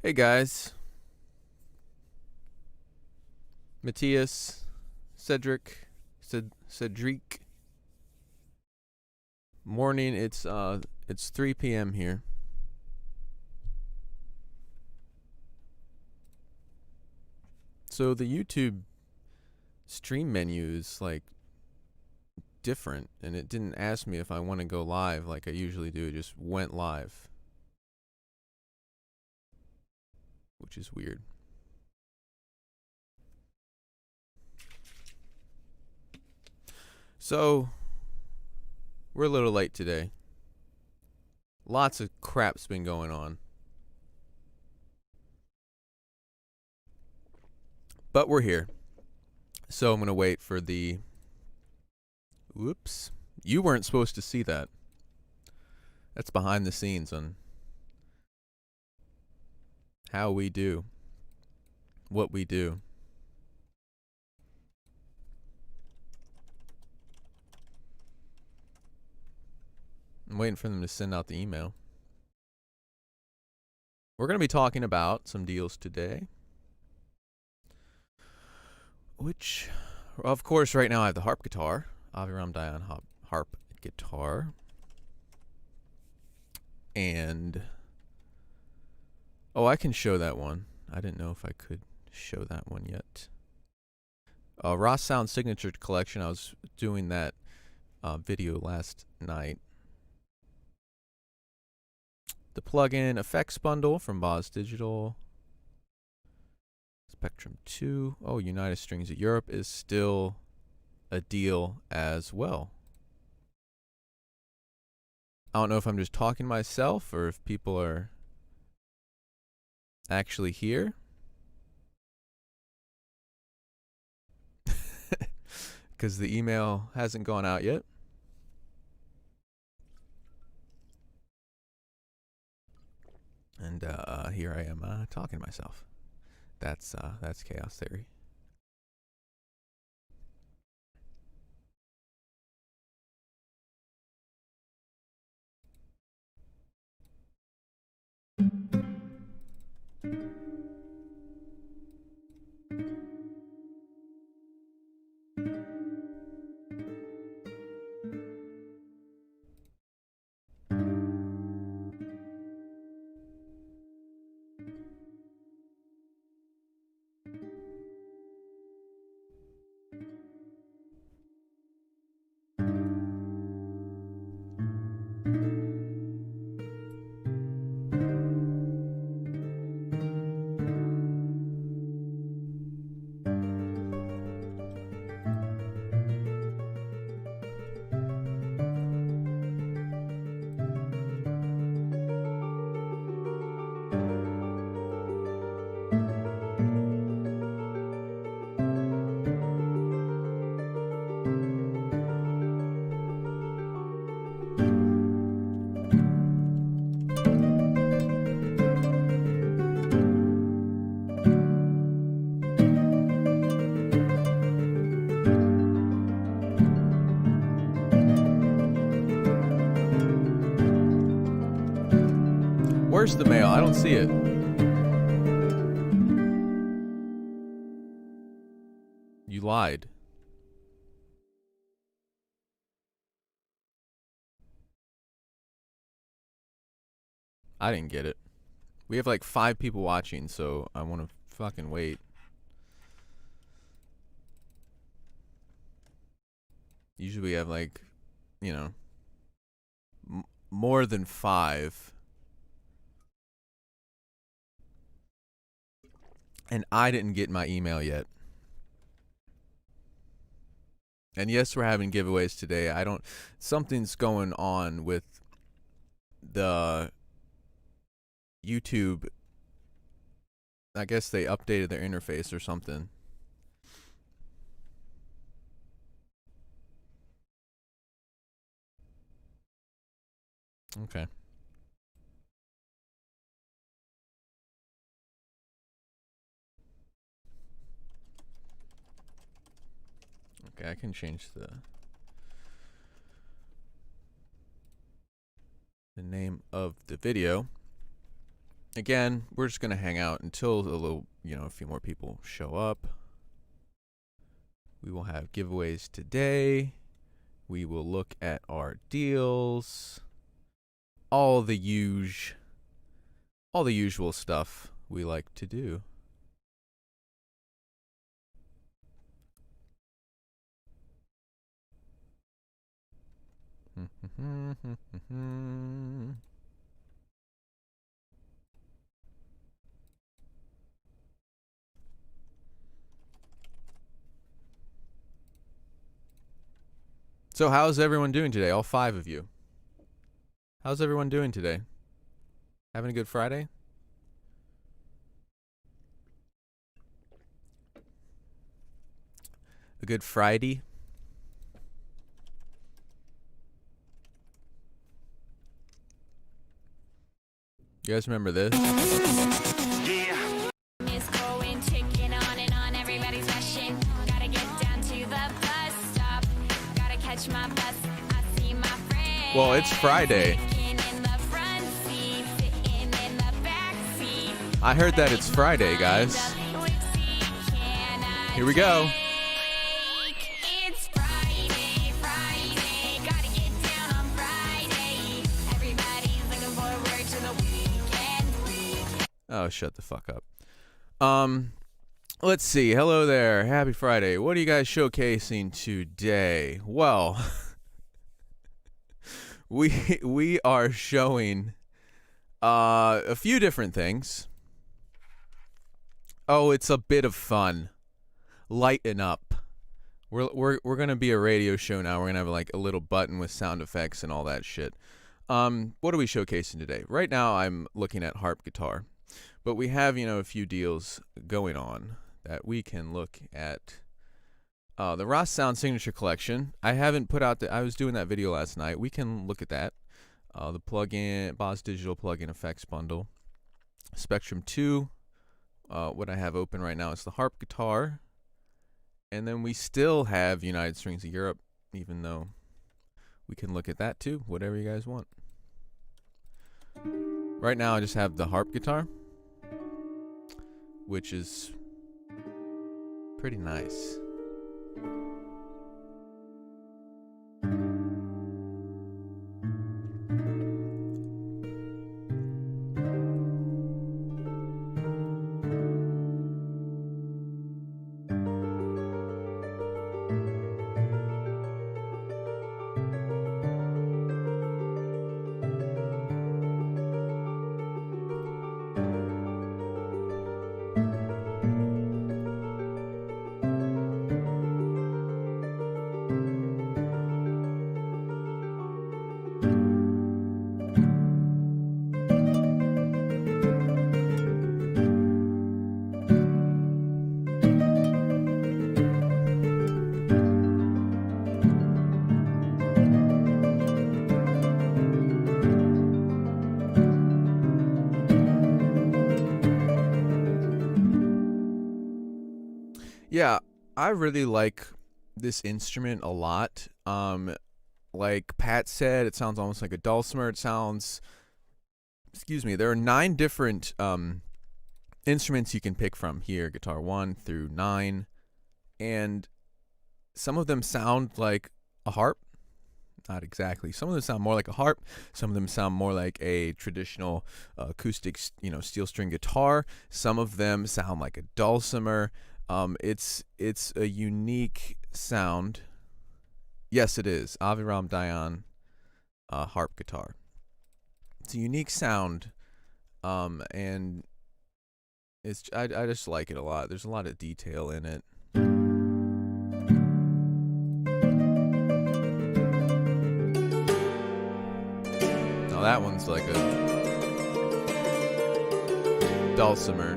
Hey guys, Matthias, Cedric, Cedric. Morning. It's 3 p.m. here. So the YouTube stream menu is like different, and it didn't ask me if I want to go live like I usually do. It just went live, which is weird. So we're a little late today. Lots of crap's been going on. But we're here. So I'm going to wait for the... Whoops. You weren't supposed to see that. That's behind the scenes on how we do what we do. I'm waiting for them to send out the email. We're going to be talking about some deals today. Which, of course, right now I have the harp guitar. Aviram Dayan harp guitar. And, oh, I can show that one. I didn't know if I could show that one yet. Ross Sound Signature Collection. I was doing that video last night. The plug-in effects bundle from Boz Digital. Spectrum 2. Oh, United Strings of Europe is still a deal as well. I don't know if I'm just talking to myself or if people are actually here. Because the email hasn't gone out yet. And here I am talking to myself. That's chaos theory. Where's the mail? I don't see it. You lied. I didn't get it. We have like 5 people watching, so I want to fucking wait. Usually we have like, you know, more than 5. And I didn't get my email yet. And yes, we're having giveaways today. Something's going on with the YouTube. I guess they updated their interface or something. Okay. Okay, I can change the name of the video. Again, we're just gonna hang out until a few more people show up. We will have giveaways today. We will look at our deals. All the usual stuff we like to do. So how's everyone doing today? All 5 of you. How's everyone doing today? Having a good Friday? A good Friday? You guys remember this? Yeah. Is going, ticking on and on, everybody's rushing. Gotta get down to the bus stop. Gotta catch my bus. I see my friends. Well, it's Friday. Sitting in the front seat, sitting in the back seat. I heard that it's Friday, guys. Here we go. It's Friday, Friday. Gotta get down on Friday. Everybody's looking forward to the weekend. Oh, shut the fuck up. Let's see. Hello there. Happy Friday. What are you guys showcasing today? Well, we are showing a few different things. Oh, it's a bit of fun. Lighten up. We're gonna be a radio show now. We're gonna have like a little button with sound effects and all that shit. What are we showcasing today? Right now, I'm looking at harp guitar, but we have a few deals going on that we can look at. The Ross Sound Signature Collection. I haven't put out I was doing that video last night. We can look at that. The plugin Boss Digital plugin effects bundle. Spectrum 2. What I have open right now is the harp guitar. And then we still have United Strings of Europe, even though we can look at that too, whatever you guys want. Right now I just have the harp guitar, which is pretty nice. Yeah, I really like this instrument a lot. Like Pat said, it sounds almost like a dulcimer. It sounds, there are 9 different instruments you can pick from here, guitar 1 through 9, and some of them sound like a harp. Not exactly. Some of them sound more like a harp. Some of them sound more like a traditional acoustic, steel string guitar. Some of them sound like a dulcimer. It's a unique sound. Yes, it is. Aviram Dayan harp guitar. It's a unique sound, and I just like it a lot. There's a lot of detail in it. Now that one's like a dulcimer.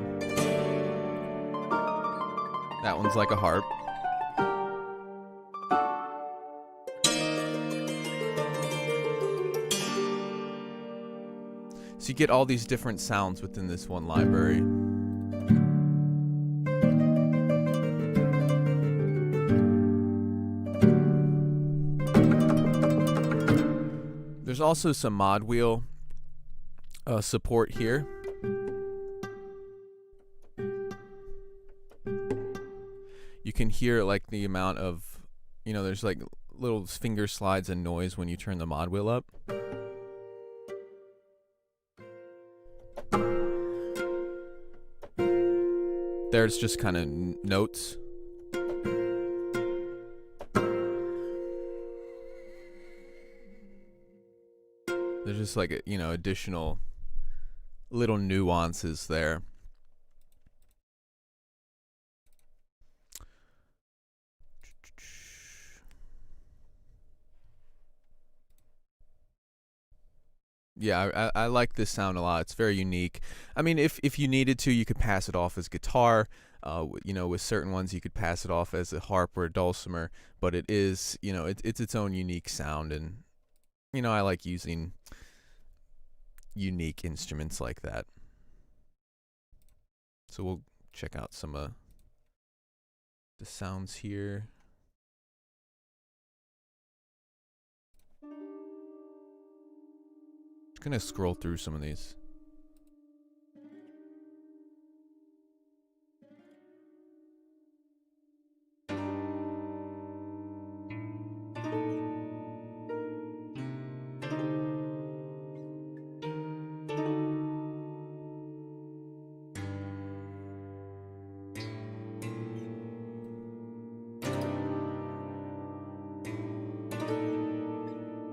That one's like a harp. So you get all these different sounds within this one library. There's also some mod wheel support here. You can hear like the amount of, there's like little finger slides and noise when you turn the mod wheel up. There's just kind of notes. There's just like, additional little nuances there. Yeah, I like this sound a lot. It's very unique. I mean, if you needed to, you could pass it off as guitar. With certain ones, you could pass it off as a harp or a dulcimer. But it is, it's its own unique sound. And, I like using unique instruments like that. So we'll check out some of the sounds here. Just gonna scroll through some of these.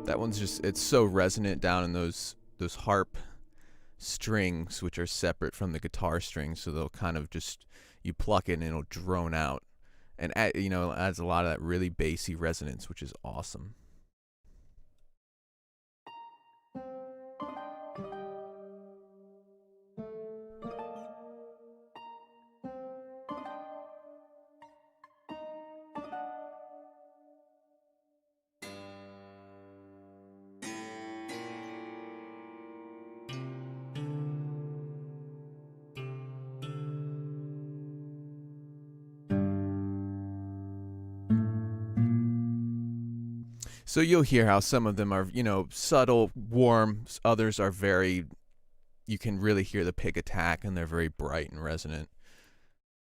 That one's just, it's so resonant down in those harp strings, which are separate from the guitar strings, so they'll kind of just, you pluck it and it'll drone out, and adds a lot of that really bassy resonance, which is awesome. So you'll hear how some of them are, subtle, warm. Others are very, you can really hear the pick attack, and they're very bright and resonant.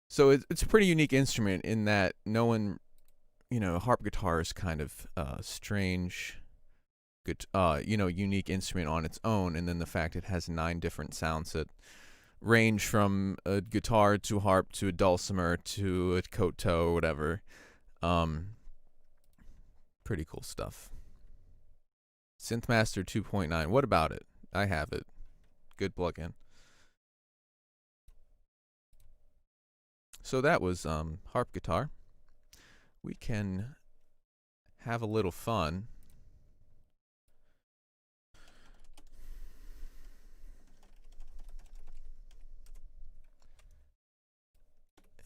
So it's a pretty unique instrument in that no one, harp guitar is kind of strange, good, unique instrument on its own. And then the fact it has 9 different sounds that range from a guitar to a harp to a dulcimer to a koto or whatever. Pretty cool stuff. Synthmaster 2.9. What about it? I have it. Good plugin. So that was harp guitar. We can have a little fun.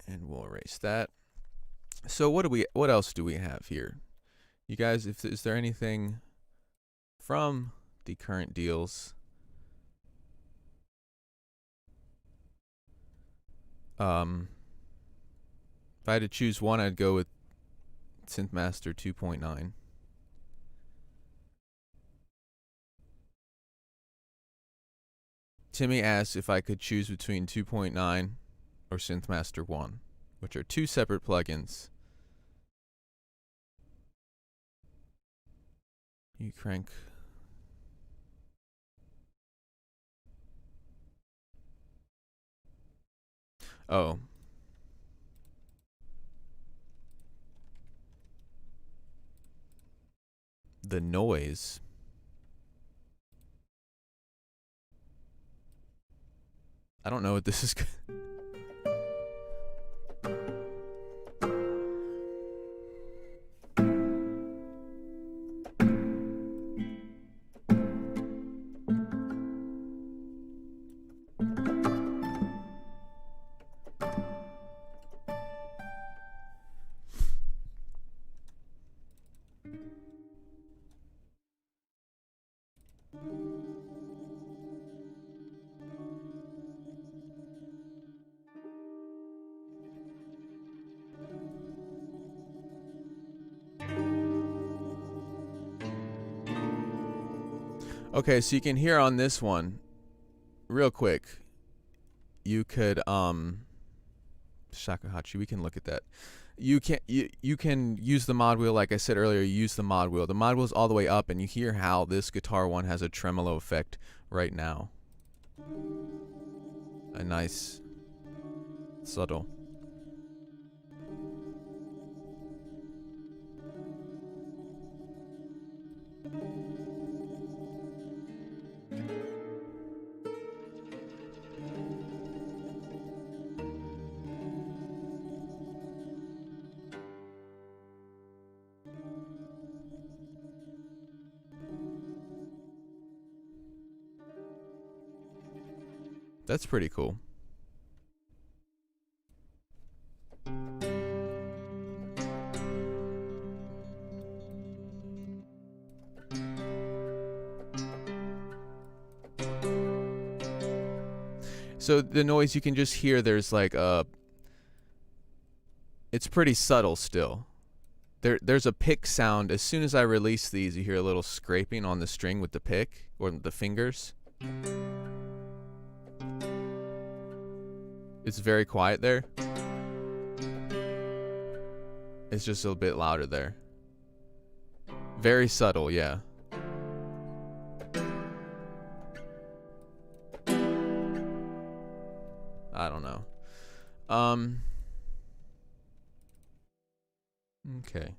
And we'll erase that. So what else do we have here? You guys, is there anything from the current deals? If I had to choose one, I'd go with Synthmaster 2.9. Timmy asked if I could choose between 2.9 or Synthmaster 1, which are 2 separate plugins. You crank. Oh. The noise. I don't know what this is. Okay, so you can hear on this one, real quick. You could shakuhachi. We can look at that. You can use the mod wheel, like I said earlier. Use the mod wheel. The mod wheel's all the way up, and you hear how this guitar one has a tremolo effect right now. A nice, subtle. That's pretty cool. So the noise you can just hear, there's like a, it's pretty subtle still. There's a pick sound. As soon as I release these, you hear a little scraping on the string with the pick or the fingers. It's very quiet there. It's just a bit louder there. Very subtle, yeah. I don't know. Okay.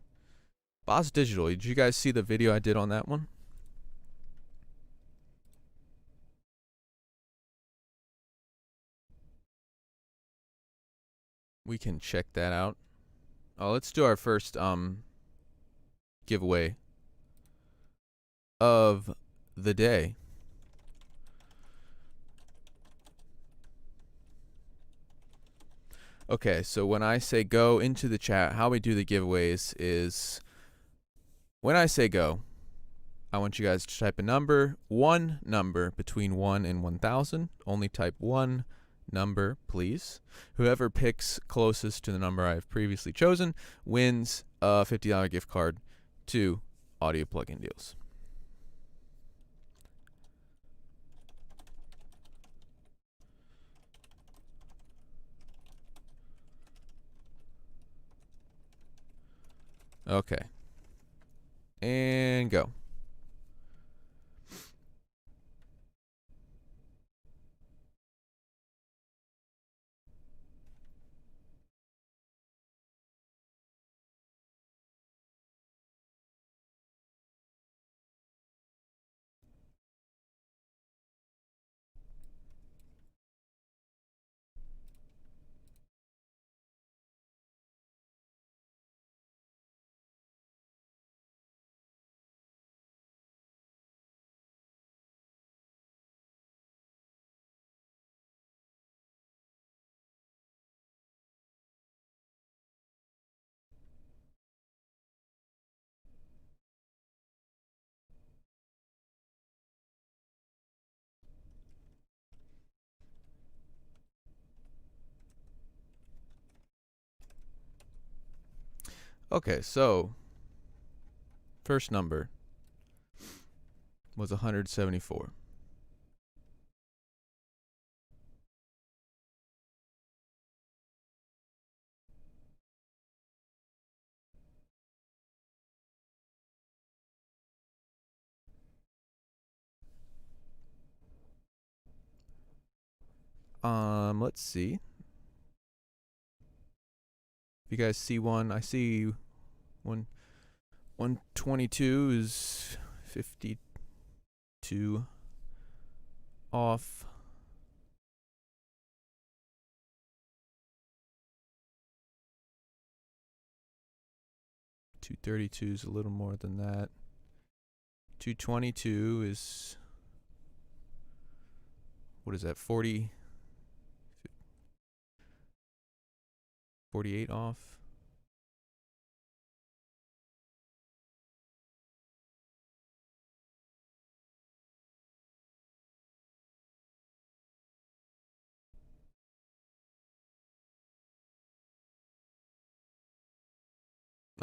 Boss Digital, did you guys see the video I did on that one? We can check that out. Oh, let's do our first giveaway of the day. Okay, so when I say go into the chat, how we do the giveaways is when I say go, I want you guys to type a number, one number between 1 and 1,000. Only type one number, please. Whoever picks closest to the number I've previously chosen wins a $50 gift card to Audio Plugin Deals. Okay. And go. Okay, so first number was 174. Let's see. If you guys see one, I see one. 122 is 52 off. $232 is a little more than that. 222 is, what is that, 48 off.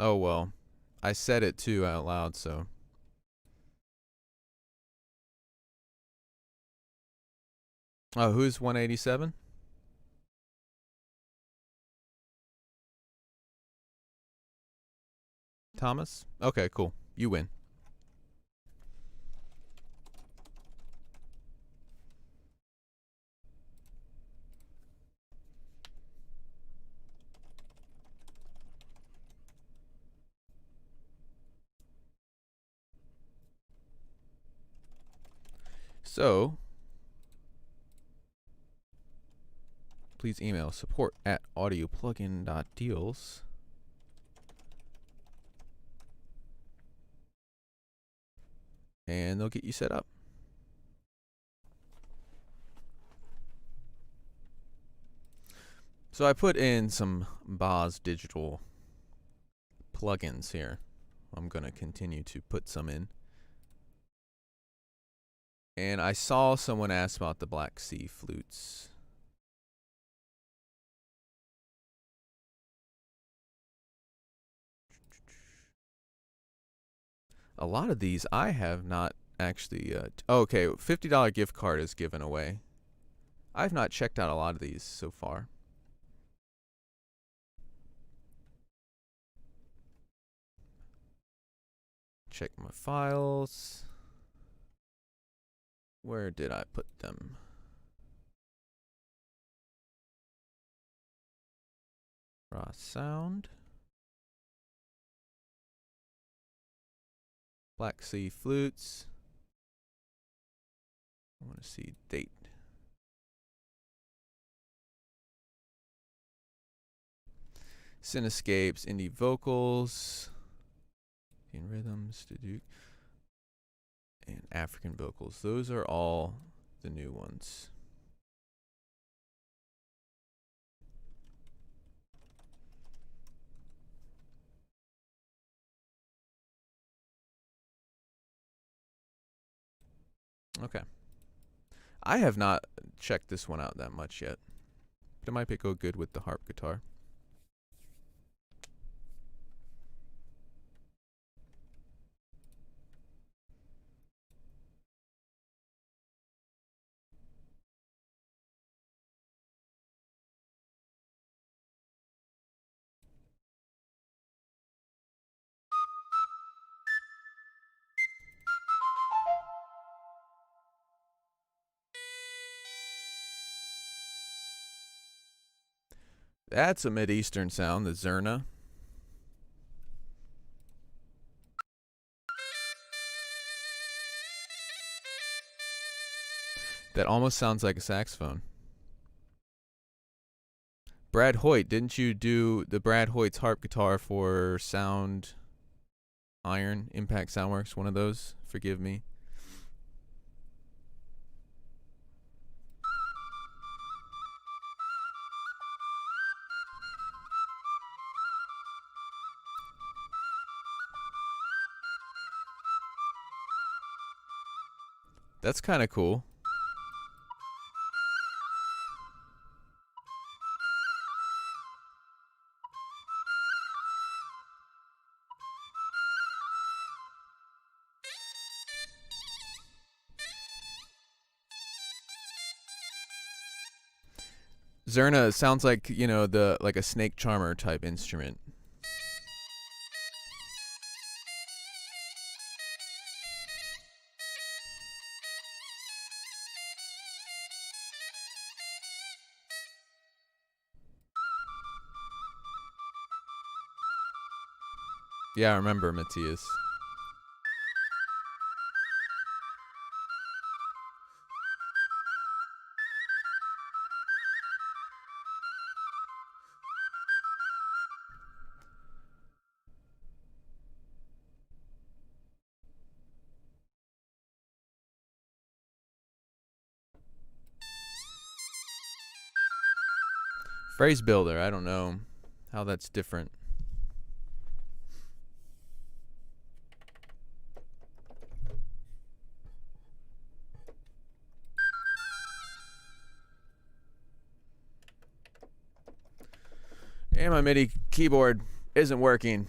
Oh well, I said it too out loud, so Oh, who's 187? Thomas? Okay, cool. You win. So, please email support@audioplugin.deals. And they'll get you set up. So I put in some Boz Digital plugins here. I'm going to continue to put some in. And I saw someone ask about the Black Sea flutes. A lot of these I have not actually... okay, $50 gift card is given away. I've not checked out a lot of these so far. Check my files. Where did I put them? Raw sound. Black Sea flutes. I want to see date. Cinescapes, indie vocals, in rhythms, and African vocals. Those are all the new ones. Okay. I have not checked this one out that much yet, but it might go good with the harp guitar. That's a Mid-Eastern sound, the Zerna. That almost sounds like a saxophone. Brad Hoyt, didn't you do the Brad Hoyt's harp guitar for Sound Iron, Impact Soundworks, one of those? Forgive me. That's kind of cool. Zerna sounds like, you know, like a snake charmer type instrument. Yeah, I remember Matthias. Phrase builder, I don't know how that's different. And my MIDI keyboard isn't working.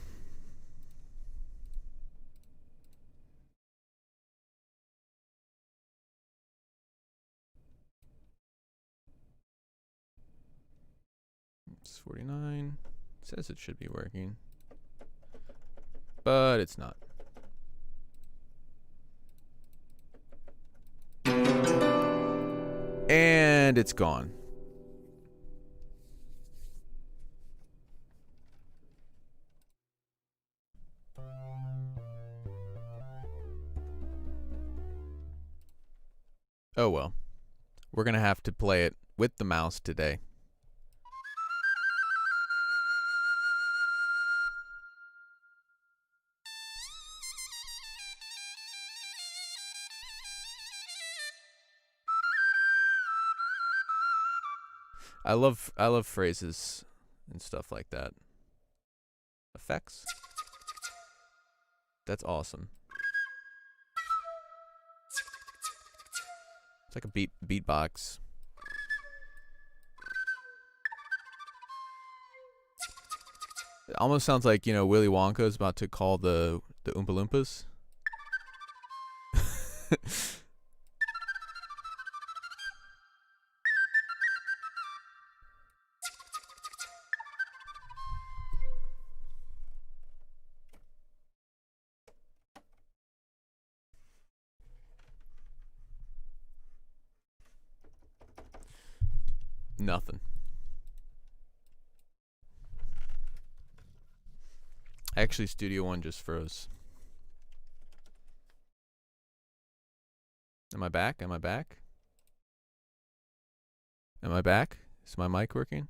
649. Says it should be working, but it's not. And it's gone. Oh well. We're gonna have to play it with the mouse today. I love phrases and stuff like that. Effects. That's awesome. It's like a beatbox. It almost sounds like, you know, Willy Wonka is about to call the Oompa Loompas. Nothing. Actually, Studio One just froze. Am I back? Am I back? Am I back? Is my mic working?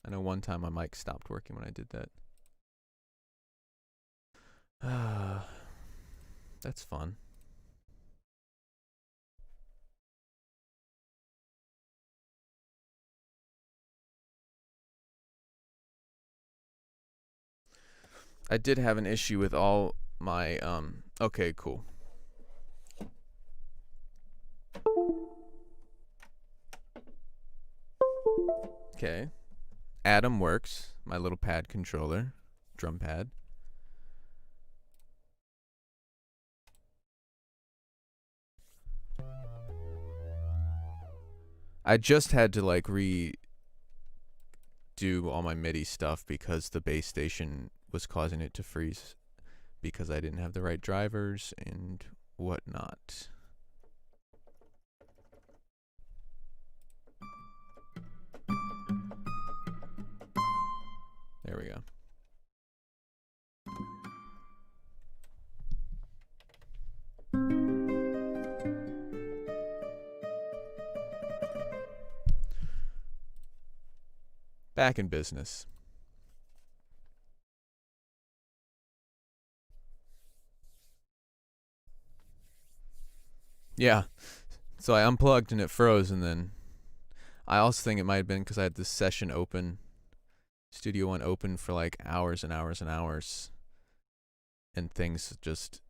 I know one time my mic stopped working when I did that. That's fun. I did have an issue with all my okay, cool. Okay. Atom works, my little pad controller, drum pad. I just had to like redo all my MIDI stuff because the base station was causing it to freeze because I didn't have the right drivers and whatnot. There we go. Back in business. Yeah. So I unplugged and it froze, and then I also think it might have been because I had this session open, Studio One open for like hours and hours and hours, and things just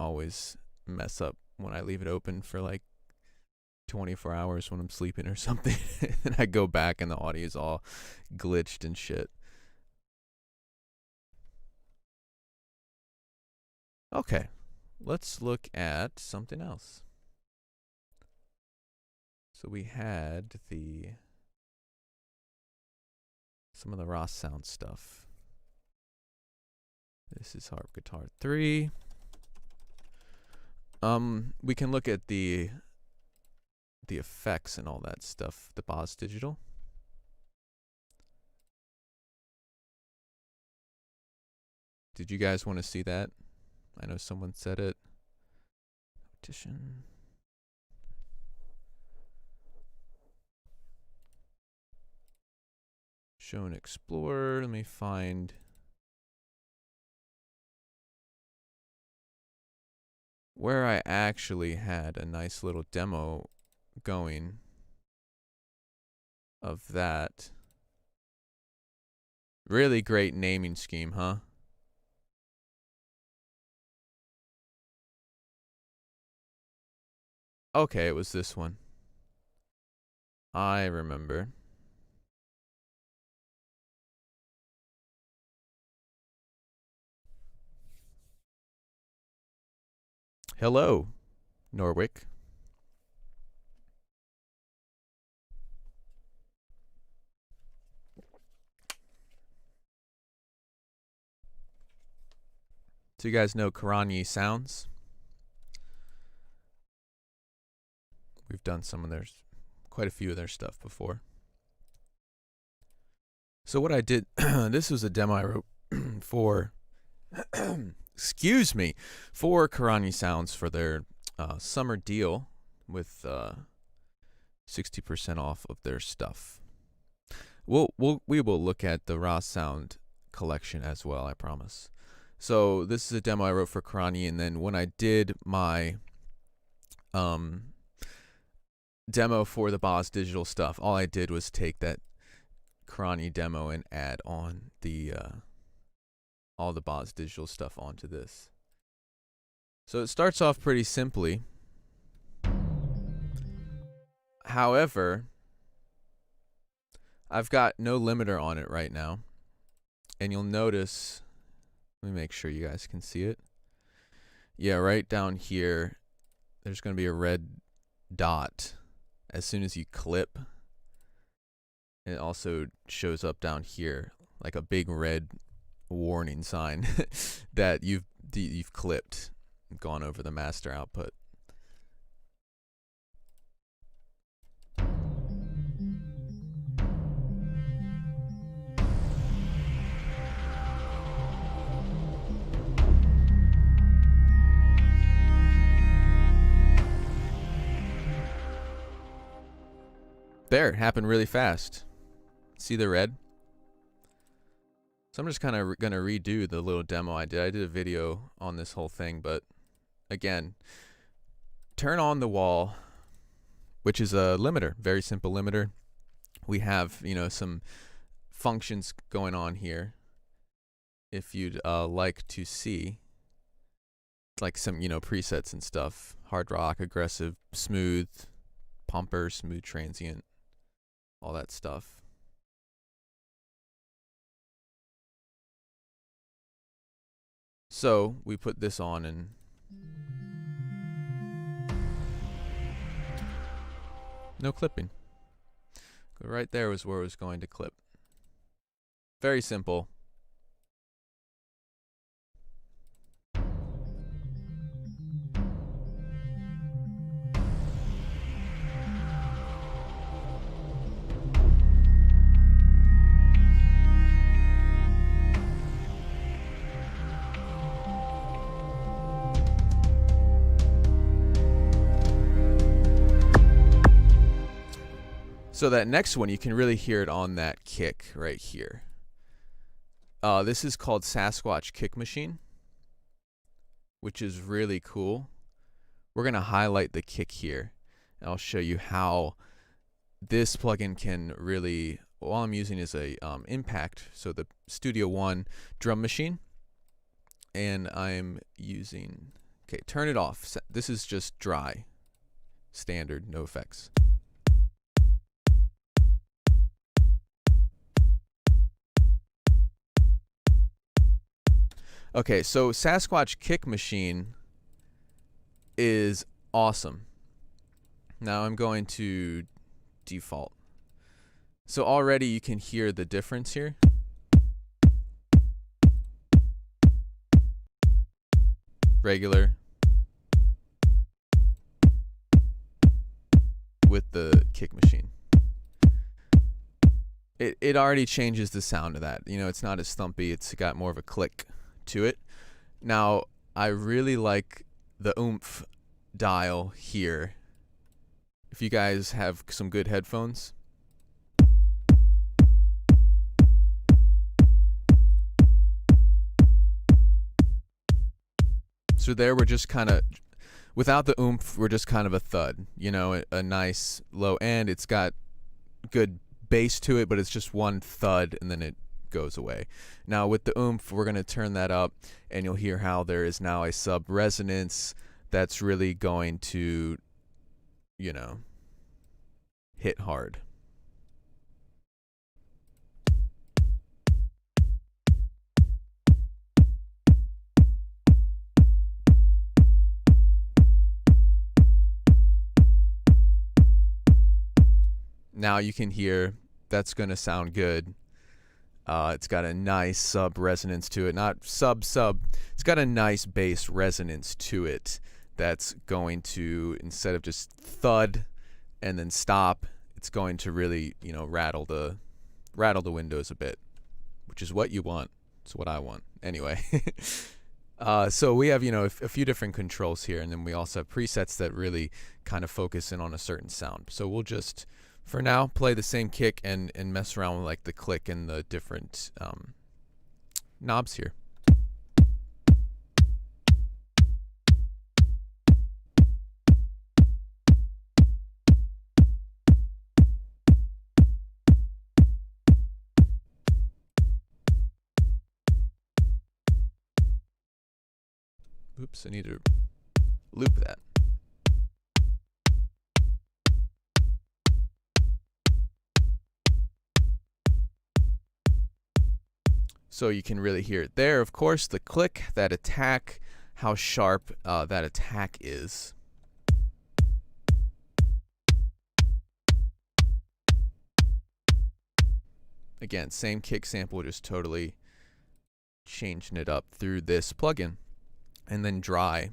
always mess up when I leave it open for like 24 hours when I'm sleeping or something. And I go back and the audio is all glitched and shit. Okay, let's look at something else. So we had some of the Ross Sound stuff. This is Harp Guitar 3. We can look at the effects and all that stuff, the Boz Digital. Did you guys want to see that? I know someone said it. Competition. Show and explore. Let me find where I actually had a nice little demo going of that. Really great naming scheme, huh? Okay, it was this one. I remember. Hello, Norwick. So you guys know Karani Sounds? We've done quite a few of their stuff before. So what I did, this was a demo I wrote for, excuse me, for Karani Sounds for their summer deal with 60% off of their stuff. We will look at the Raw Sound collection as well, I promise. So this is a demo I wrote for Karani, and then when I did my demo for the Boz Digital stuff, all I did was take that Karani demo and add on the all the Boz Digital stuff onto this. So it starts off pretty simply. However, I've got no limiter on it right now, and you'll notice, let me make sure you guys can see it. Yeah, right down here, there's going to be a red dot as soon as you clip. And it also shows up down here like a big red warning sign that you've clipped, gone over the master output. There, it happened really fast. See the red? So I'm just kind of going to redo the little demo I did. I did a video on this whole thing, but again, turn on the wall, which is a limiter, very simple limiter. We have, some functions going on here. If you'd like to see, like some, presets and stuff. Hard rock, aggressive, smooth, pumper, smooth transient, all that stuff. So we put this on, and no clipping. Right there was where it was going to clip. Very simple. So that next one, you can really hear it on that kick right here. This is called Sasquatch Kick Machine, which is really cool. We're going to highlight the kick here. And I'll show you how this plugin can really, all I'm using is a Impact, so the Studio One drum machine. And I'm using, okay, turn it off. This is just dry, standard, no effects. Okay, so Sasquatch Kick Machine is awesome. Now I'm going to default. So already you can hear the difference here. Regular with the kick machine. It already changes the sound of that. It's not as thumpy. It's got more of a click to it. Now, I really like the oomph dial here. If you guys have some good headphones. So there we're just kind of, without the oomph, we're just kind of a thud. A nice low end. It's got good bass to it, but it's just one thud and then it goes away. Now with the oomph, we're going to turn that up, and you'll hear how there is now a sub resonance that's really going to, hit hard. Now you can hear that's going to sound good. It's got a nice sub resonance to it. Not sub. It's got a nice bass resonance to it that's going to, instead of just thud and then stop, it's going to really, rattle the windows a bit, which is what you want. It's what I want. Anyway. So we have, a few different controls here, and then we also have presets that really kind of focus in on a certain sound. So we'll just, for now, play the same kick and mess around with like the click and the different knobs here. Oops, I need to loop that. So you can really hear it there. Of course, the click, that attack, how sharp that attack is. Again, same kick sample, just totally changing it up through this plugin. And then dry.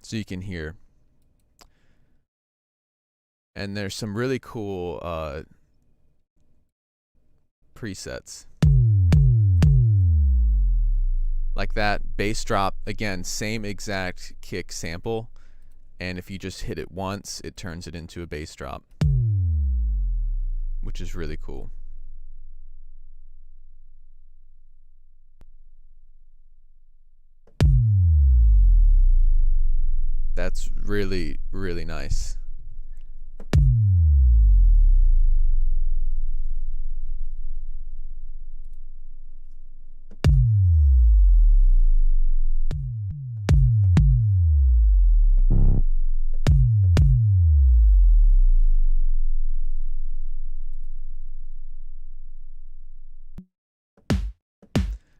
So you can hear. And there's some really cool presets. Like that bass drop, again, same exact kick sample, and if you just hit it once, it turns it into a bass drop, which is really cool. That's really, really nice.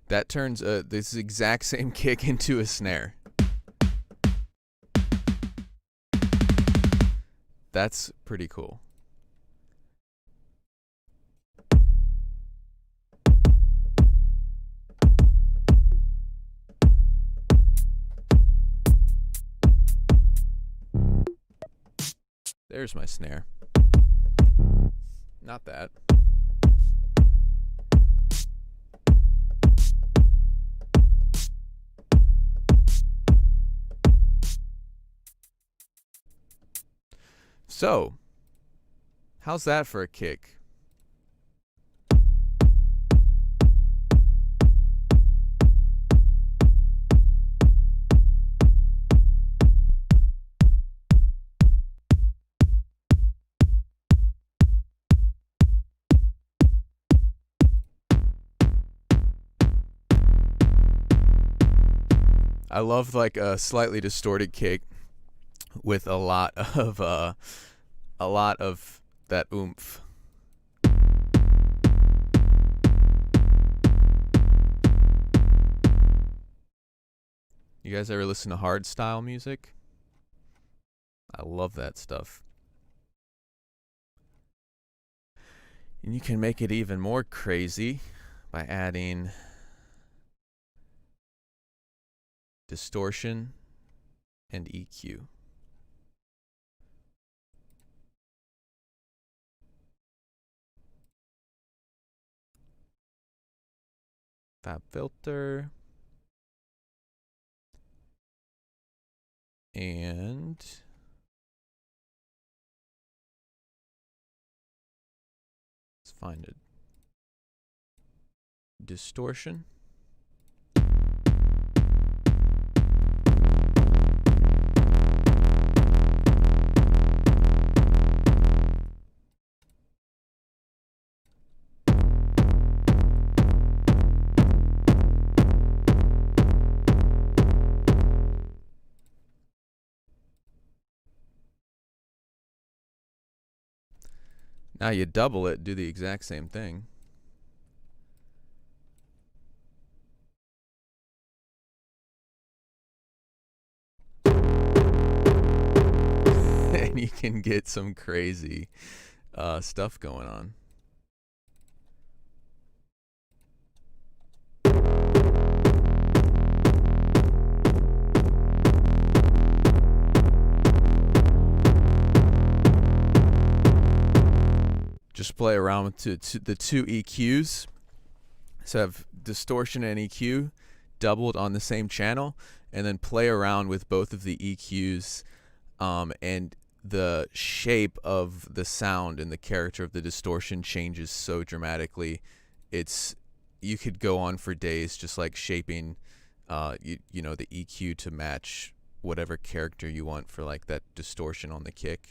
That turns this exact same kick into a snare. That's pretty cool. There's my snare. Not that. So, how's that for a kick? I love like a slightly distorted kick with a lot of that oomph. You guys ever listen to hardstyle music? I love that stuff. And you can make it even more crazy by adding distortion and EQ. FabFilter. And let's find it. Distortion. Now you double it, do the exact same thing. And you can get some crazy stuff going on. Just play around with the two EQs. So have distortion and EQ doubled on the same channel, and then play around with both of the EQs, and the shape of the sound and the character of the distortion changes so dramatically. You could go on for days just like shaping you know, the EQ to match whatever character you want for like that distortion on the kick.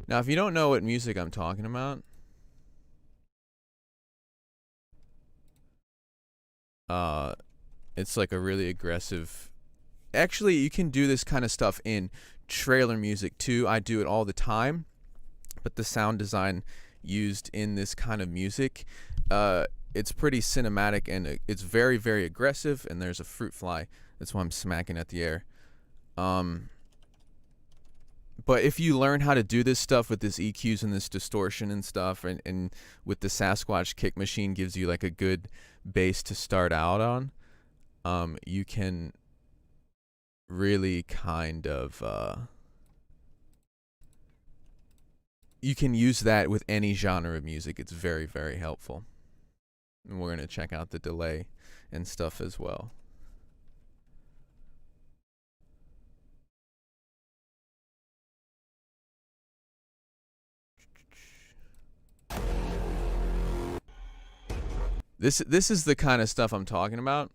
Now, if you don't know what music I'm talking about, it's like a really aggressive. Actually, you can do this kind of stuff in trailer music too. I do it all the time, but the sound design used in this kind of music, it's pretty cinematic, and it's very, very aggressive, and there's a fruit fly. That's why I'm smacking at the air. But if you learn how to do this stuff with this EQs and this distortion and stuff, and with the Sasquatch kick machine gives you like a good base to start out on, you can really kind of you can use that with any genre of music. It's very, very helpful. And we're going to check out the delay and stuff as well. This is the kind of stuff I'm talking about,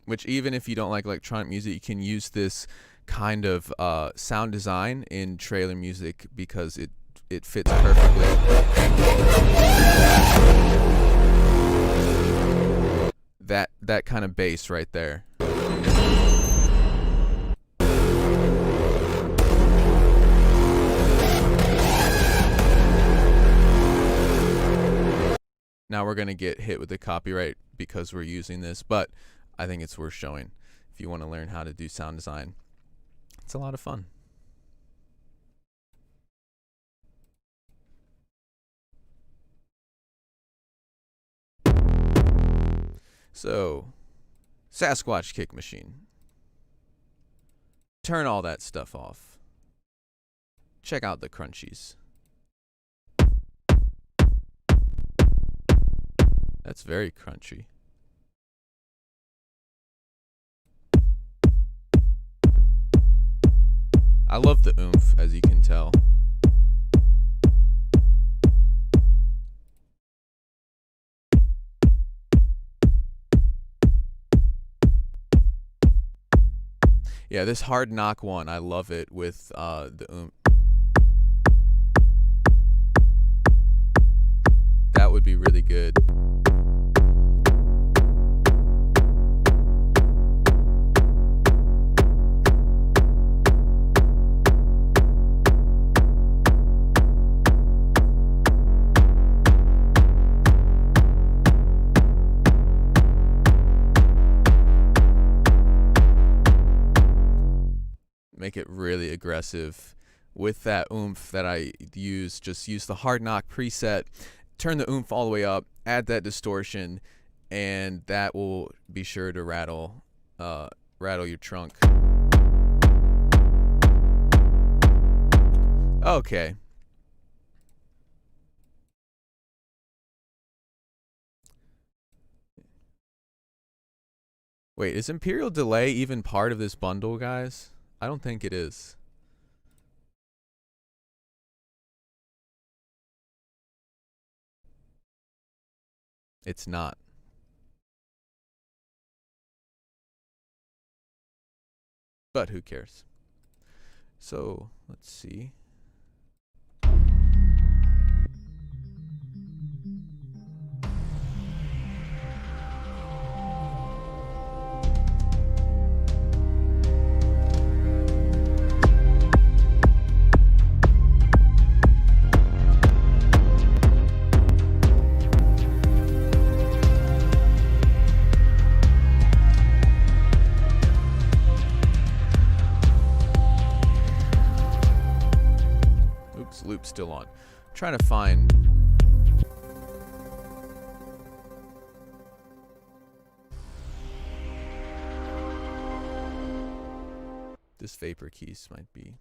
which even if you don't like electronic music, you can use this kind of sound design in trailer music because it fits perfectly. That kind of bass right there. Now we're going to get hit with the copyright because we're using this, but I think it's worth showing if you want to learn how to do sound design. It's a lot of fun. So, Sasquatch kick machine. Turn all that stuff off. Check out the crunchies. That's very crunchy. I love the oomph, as you can tell. Yeah, this hard knock one, I love it with the oomph. That would be really good. Make it really aggressive with that oomph that I use. Just use the hard knock preset, turn the oomph all the way up, add that distortion, and that will be sure to rattle your trunk. Okay. Wait, is Imperial Delay even part of this bundle, guys? I don't think it is. It's not. But who cares? So, let's see. loop still on. I'm trying to find. This vapor keys might be.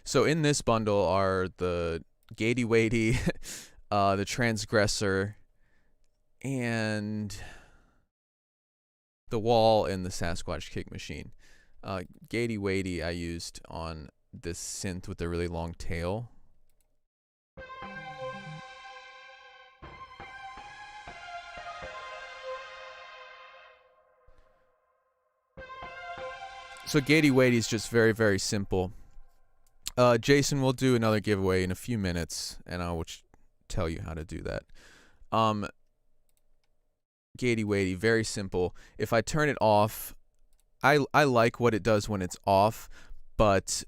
So in this bundle are the Gatey Weighty, the Transgressor, and the Wall and the Sasquatch Kick Machine. Gatey Weighty I used on this synth with the really long tail. So Gatey Weighty is just very, very simple. Jason will do another giveaway in a few minutes, and I will tell you how to do that. Gatey Weighty, very simple. If I turn it off, I like what it does when it's off, but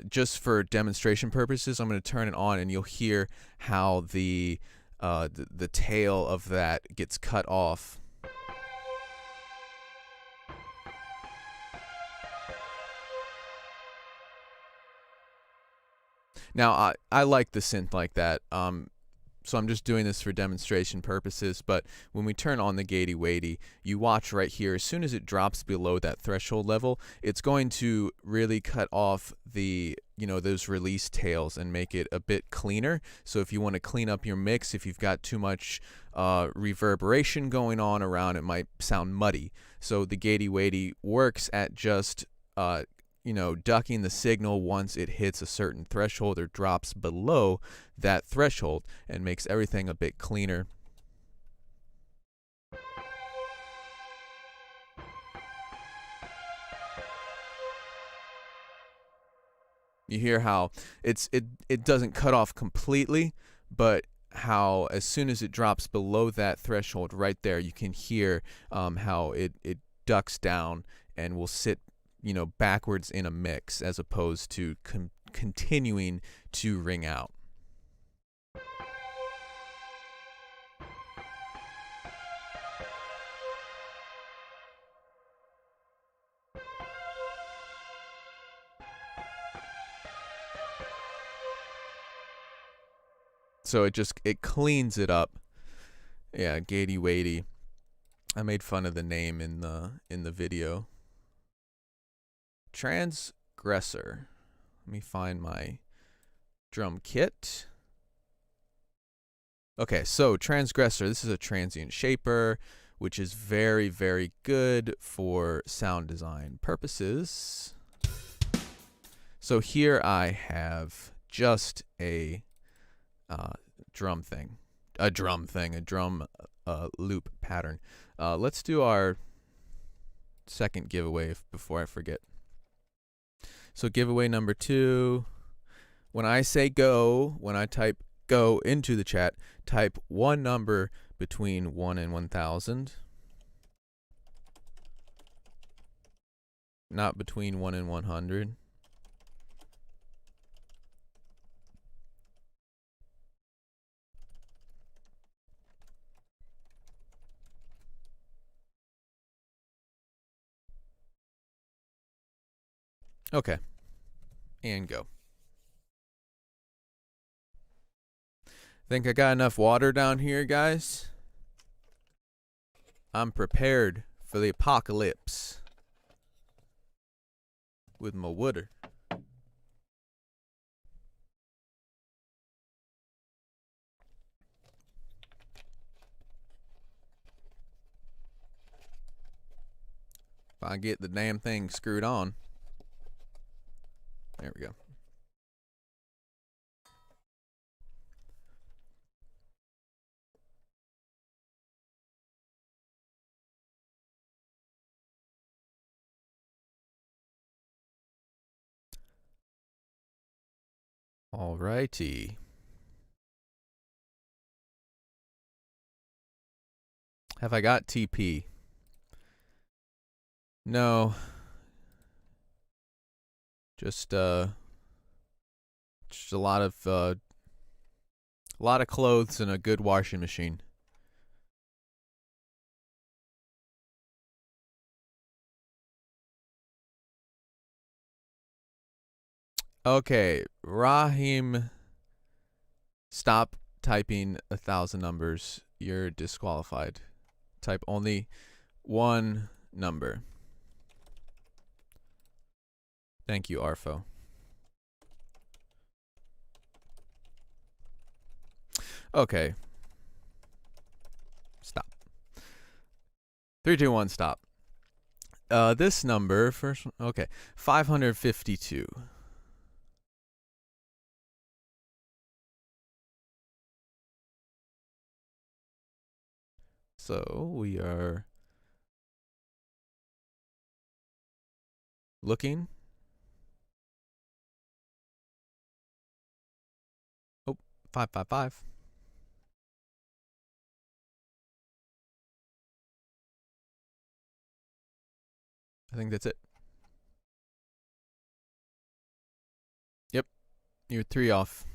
just for demonstration purposes, I'm going to turn it on, and you'll hear how the tail of that gets cut off. Now, I like the synth like that, so I'm just doing this for demonstration purposes, but when we turn on the Gatey Weighty, you watch right here, as soon as it drops below that threshold level, it's going to really cut off the, those release tails and make it a bit cleaner. So if you want to clean up your mix, if you've got too much reverberation going on around, it might sound muddy. So the Gatey Weighty works at just ducking the signal once it hits a certain threshold or drops below that threshold, and makes everything a bit cleaner. You hear how it doesn't cut off completely, but how as soon as it drops below that threshold right there, you can hear how it ducks down and will sit backwards in a mix, as opposed to continuing to ring out. So it cleans it up. Yeah, Gatey Weighty. I made fun of the name in the video. Transgressor. Let me find my drum kit. Okay, so Transgressor, this is a transient shaper, which is very, very good for sound design purposes. So here I have just a drum loop pattern. Let's do our second giveaway before I forget. So giveaway number 2, when I say go, when I type go into the chat, type one number between 1 and 1,000. Not between 1 and 100. Okay. And go. Think I got enough water down here, guys? I'm prepared for the apocalypse with my water. If I get the damn thing screwed on. There we go. Alrighty. Have I got TP? No. Just a lot of clothes and a good washing machine. Okay, Raheem, stop typing 1,000 numbers. You're disqualified. Type only one number. Thank you, Arfo. Okay. Stop. 3, 2, 1, stop. This number, first one, okay, 552. So we are looking. Oh, 555. I think that's it. Yep, you're 3 off.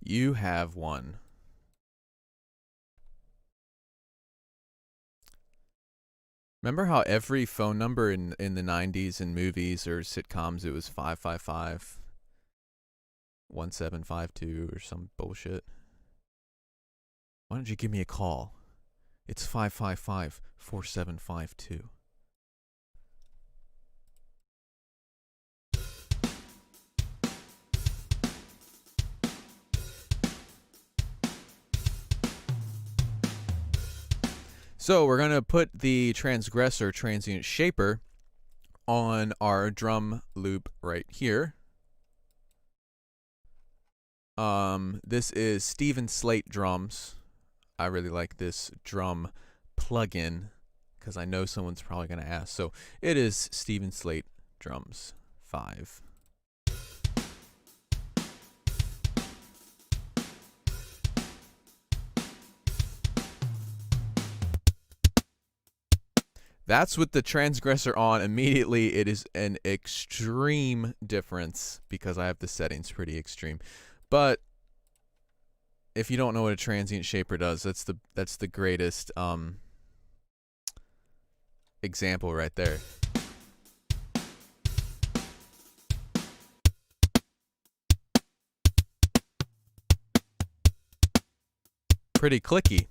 You have won. Remember how every phone number in the 90s in movies or sitcoms, it was 555, 1752 or some bullshit? Why don't you give me a call? It's 555 4752. So we're going to put the transgressor transient shaper on our drum loop right here. This is Steven Slate drums. I really like this drum plugin because I know someone's probably going to ask. So it is Steven Slate drums 5. That's with the transgressor on. Immediately, it is an extreme difference because I have the settings pretty extreme. But if you don't know what a transient shaper does, that's the greatest example right there. Pretty clicky.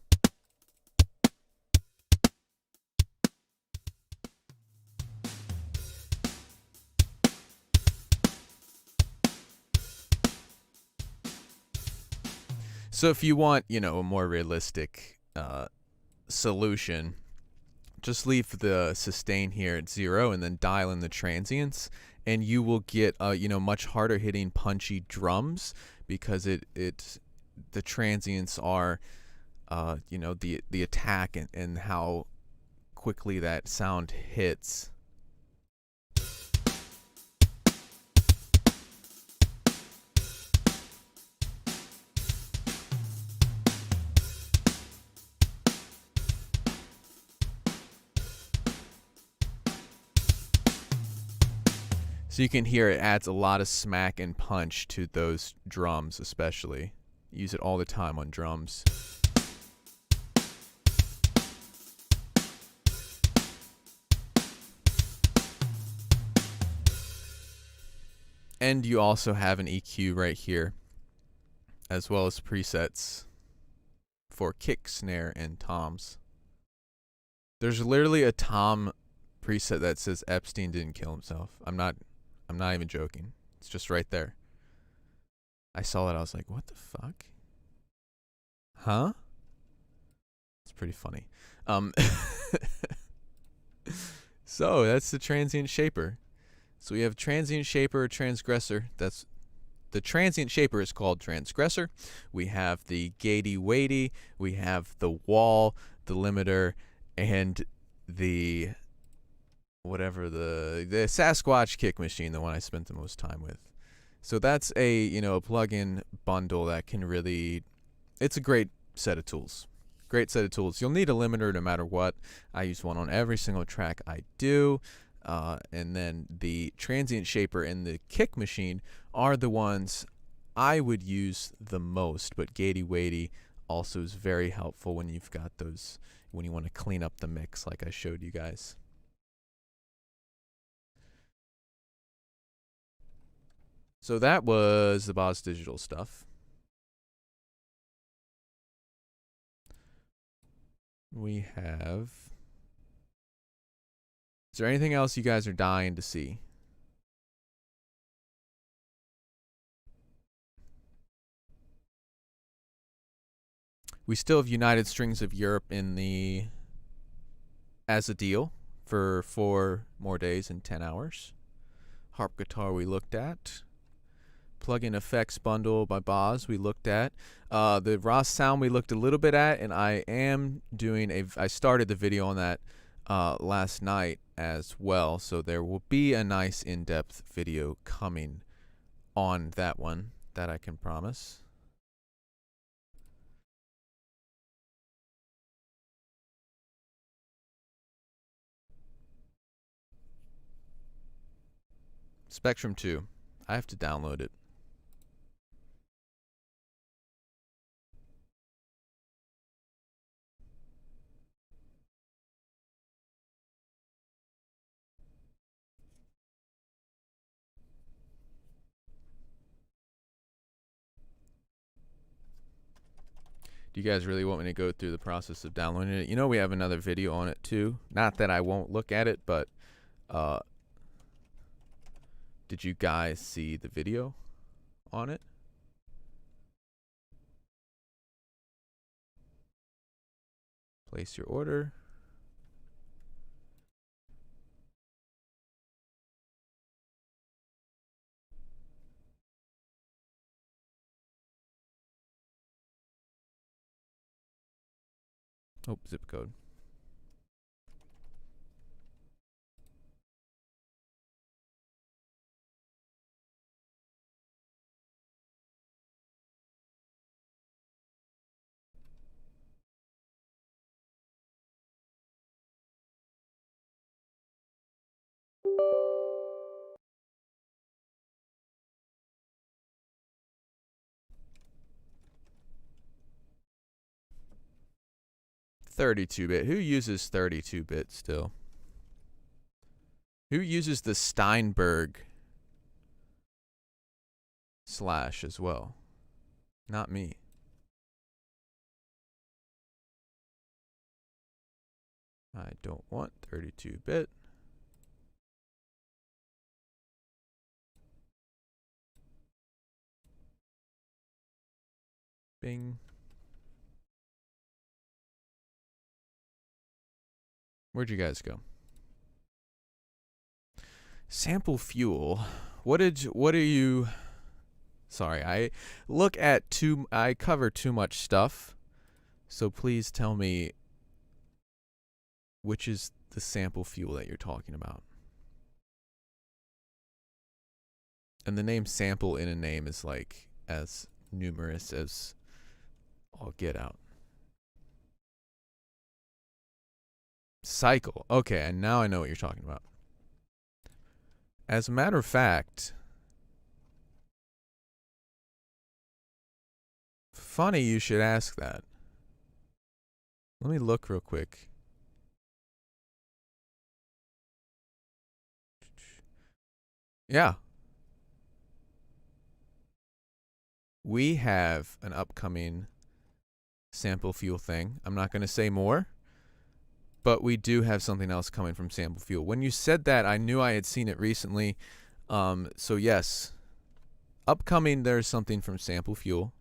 So if you want, a more realistic solution, just leave the sustain here at 0 and then dial in the transients, and you will get much harder hitting punchy drums because the transients are the attack and how quickly that sound hits. So you can hear it adds a lot of smack and punch to those drums, especially. Use it all the time on drums. And you also have an EQ right here, as well as presets for kick, snare, and toms. There's literally a tom preset that says Epstein didn't kill himself. I'm not even joking. It's just right there. I saw it. I was like, what the fuck? Huh? It's pretty funny. So that's the transient shaper. So we have transient shaper, transgressor. That's the transient shaper is called transgressor. We have the gatey weighty. We have the wall, the limiter, and the whatever the Sasquatch kick machine, the one I spent the most time with. So that's a plug-in bundle that can really, it's a great set of tools. Great set of tools. You'll need a limiter no matter what. I use one on every single track I do. And then the transient shaper and the kick machine are the ones I would use the most, but Gatey Weighty also is very helpful when you've got those, when you want to clean up the mix like I showed you guys. So that was the Boz Digital stuff. We have... Is there anything else you guys are dying to see? We still have United Strings of Europe in the as a deal for 4 more days and 10 hours. Harp guitar we looked at. Plug-in effects bundle by Boz we looked at. The Ross sound we looked a little bit at, and I am doing I started the video on that last night as well, so there will be a nice in-depth video coming on that one, that I can promise. Spectrum 2. I have to download it. Do you guys really want me to go through the process of downloading it? You know we have another video on it too. Not that I won't look at it, but did you guys see the video on it? Place your order. Oh, zip code. (32-bit). Who uses 32-bit still? Who uses the Steinberg slash as well? Not me. I don't want 32-bit. Bing. Where'd you guys go? Sample Fuel. What are you... Sorry, I cover too much stuff. So please tell me which is the Sample Fuel that you're talking about. And the name sample in a name is like as numerous as all get out. Cycle. Okay, and now I know what you're talking about. As a matter of fact, funny you should ask that. Let me look real quick. Yeah. We have an upcoming Sample Fuel thing. I'm not going to say more, but we do have something else coming from Sample Fuel. When you said that, I knew I had seen it recently. So yes, upcoming, there's something from Sample Fuel.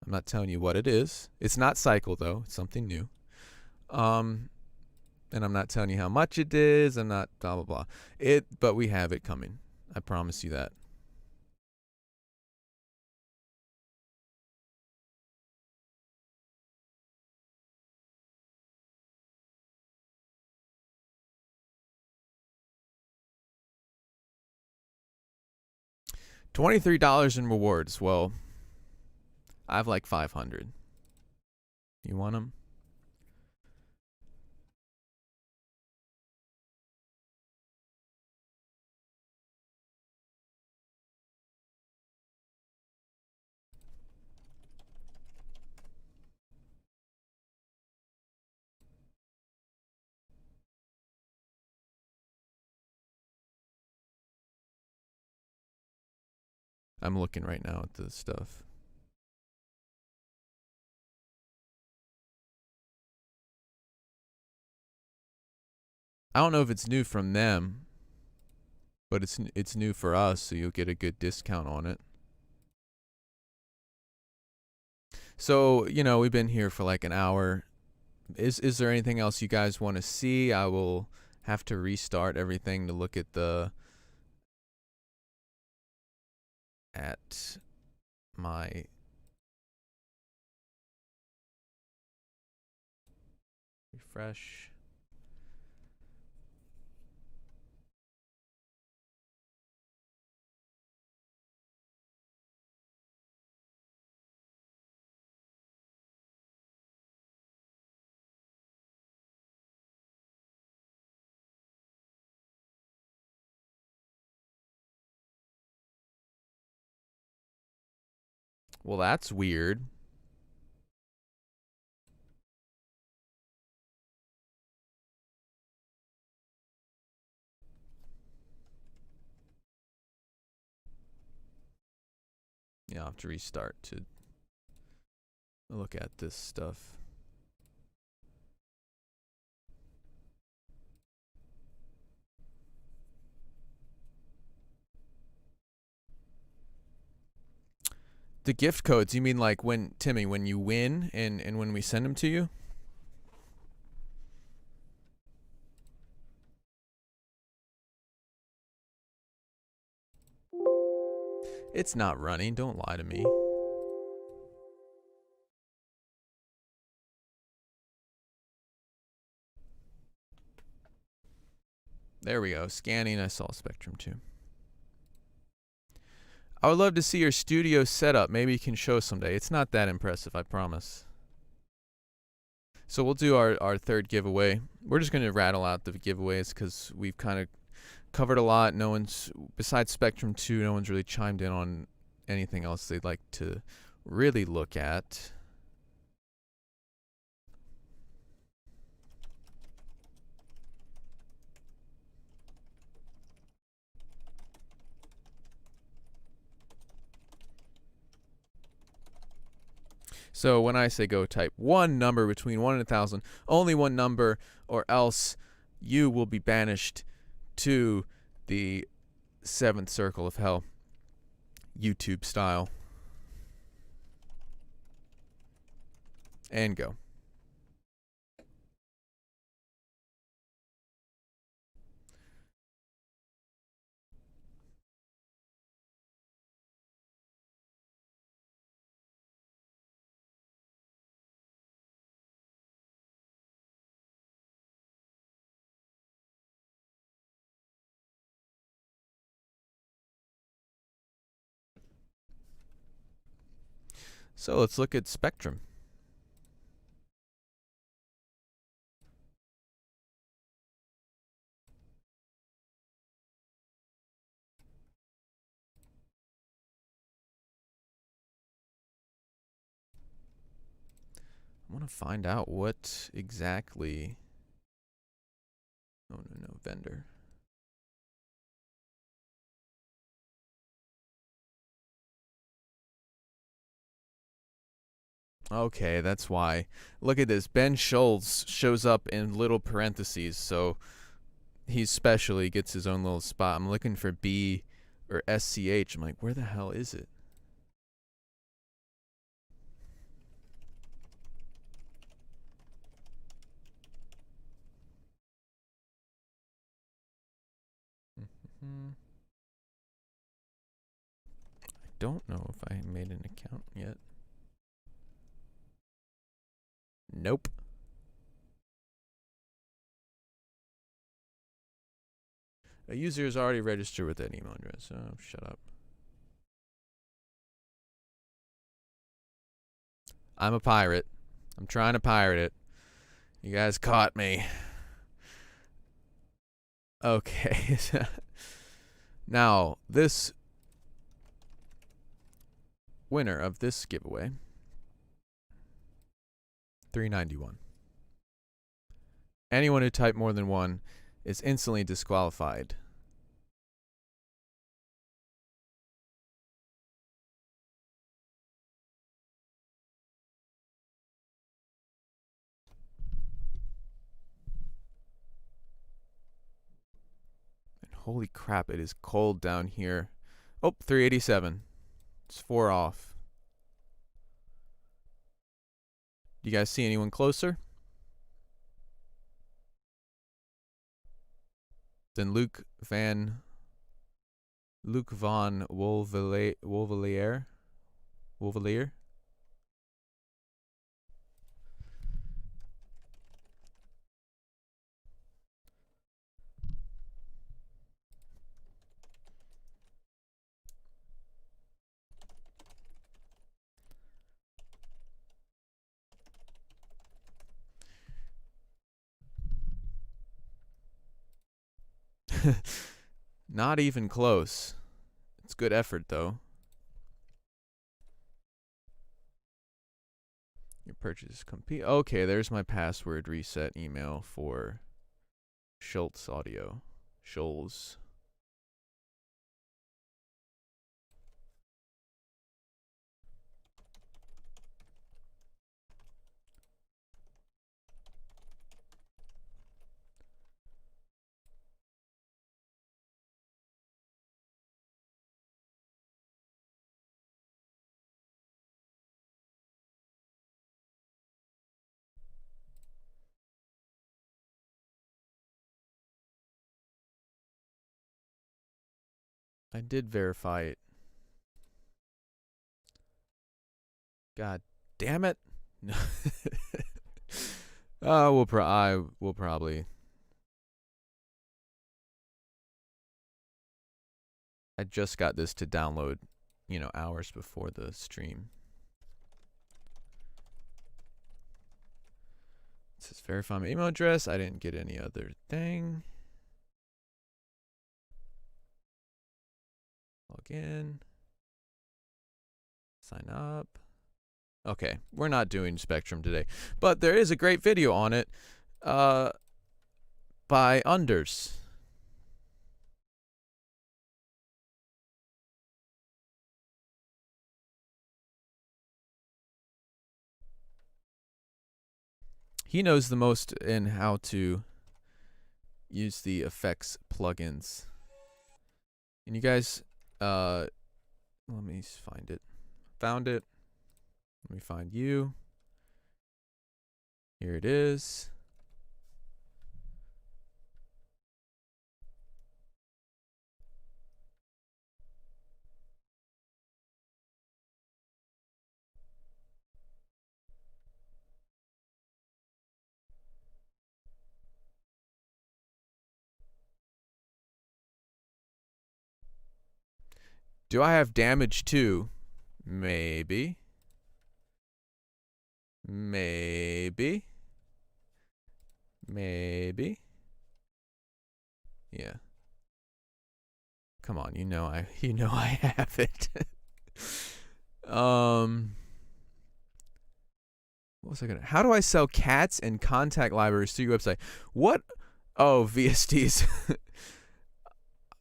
I'm not telling you what it is. It's not Cycle though. It's something new. And I'm not telling you how much it is. I'm not blah blah blah. But we have it coming. I promise you that. $23 in rewards. Well, I have like 500. You want them? I'm looking right now at the stuff. I don't know if it's new from them, but it's new for us, so you'll get a good discount on it. So, you know, we've been here for like an hour. Is there anything else you guys want to see? I will have to restart everything to look at my refresh. Well, that's weird. Yeah, I'll have to restart to look at this stuff. The gift codes, you mean like when, Timmy, when you win and when we send them to you? It's not running. Don't lie to me. There we go. Scanning. I saw Spectrum 2. I would love to see your studio setup. Maybe you can show someday. It's not that impressive, I promise. So we'll do our third giveaway. We're just going to rattle out the giveaways because we've kind of covered a lot. No one's, besides Spectrum 2, no one's really chimed in on anything else they'd like to really look at. So when I say go, type one number between 1 and 1,000, only one number, or else you will be banished to the 7th circle of hell, YouTube style. And go. So let's look at Spectrum. I want to find out what exactly. Oh, no, vendor. Okay, that's why. Look at this. Ben Schultz shows up in little parentheses, so he's special. He gets his own little spot. I'm looking for B or SCH. I'm like, where the hell is it? I don't know if I made an account yet. Nope. A user is already registered with that email address. Oh, shut up. I'm a pirate. I'm trying to pirate it. You guys caught me. Okay. Now, this winner of this giveaway, 391. Anyone who typed more than one is instantly disqualified. Holy crap, it is cold down here. Oh, 387. It's 4 off. Do you guys see anyone closer than Luke von Wolvelier? Not even close. It's good effort, though. Your purchase is complete. Okay, there's my password reset email for Schultz Audio. Schulz. I did verify it. God damn it. We'll probably. I just got this to download, hours before the stream. It says verify my email address. I didn't get any other thing. Log in. Sign up. Okay, we're not doing Spectrum today, but there is a great video on it by Unders. He knows the most in how to use the effects plugins. And you guys, let me find it. Found it. Let me find you. Here it is. Do I have damage too? Maybe. Maybe. Maybe. Yeah. Come on, you know I have it. What was I gonna? How do I sell cats and contact libraries through your website? What? Oh, VSTs.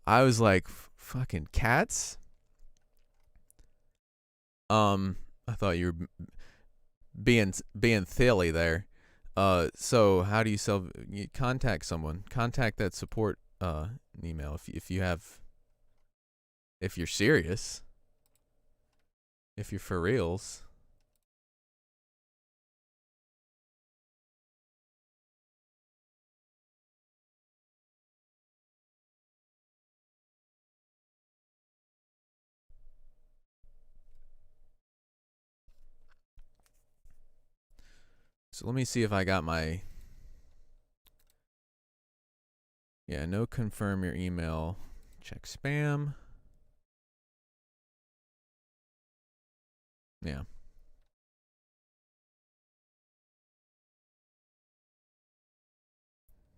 I was like, fucking cats. I thought you were being silly there. So how do you sell? You contact someone. Contact that support email if you're serious. If you're for reals. So let me see if I got my. Yeah, no, confirm your email. Check spam. Yeah.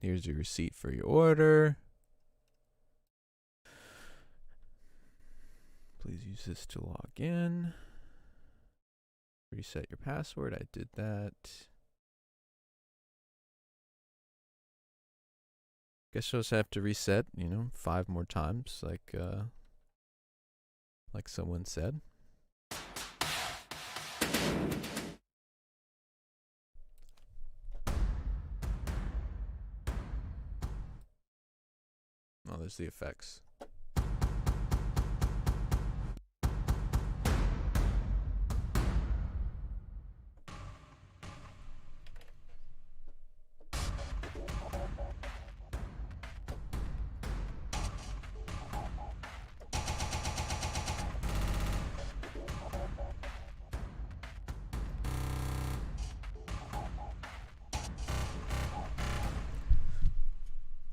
Here's your receipt for your order. Please use this to log in. Reset your password. I did that. Guess you'll just have to reset, 5 more times, like someone said. Oh, there's the effects.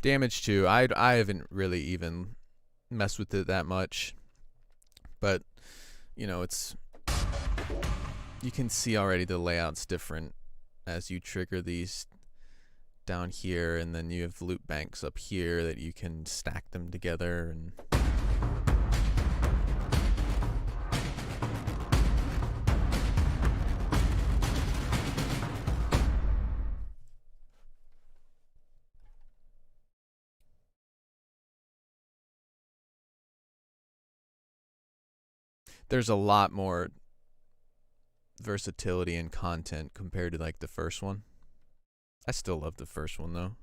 Damage 2, I haven't really even messed with it that much, but you know, it's, you can see already the layout's different as you trigger these down here, and then you have loop banks up here that you can stack them together. And there's a lot more versatility and content compared to like the first one. I still love the first one though.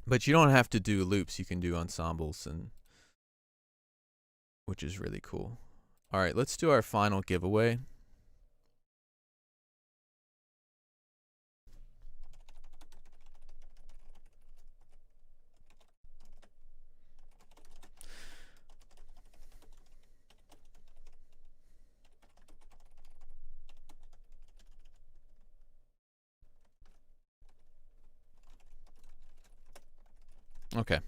But you don't have to do loops, you can do ensembles, and which is really cool. All right, let's do our final giveaway. Okay.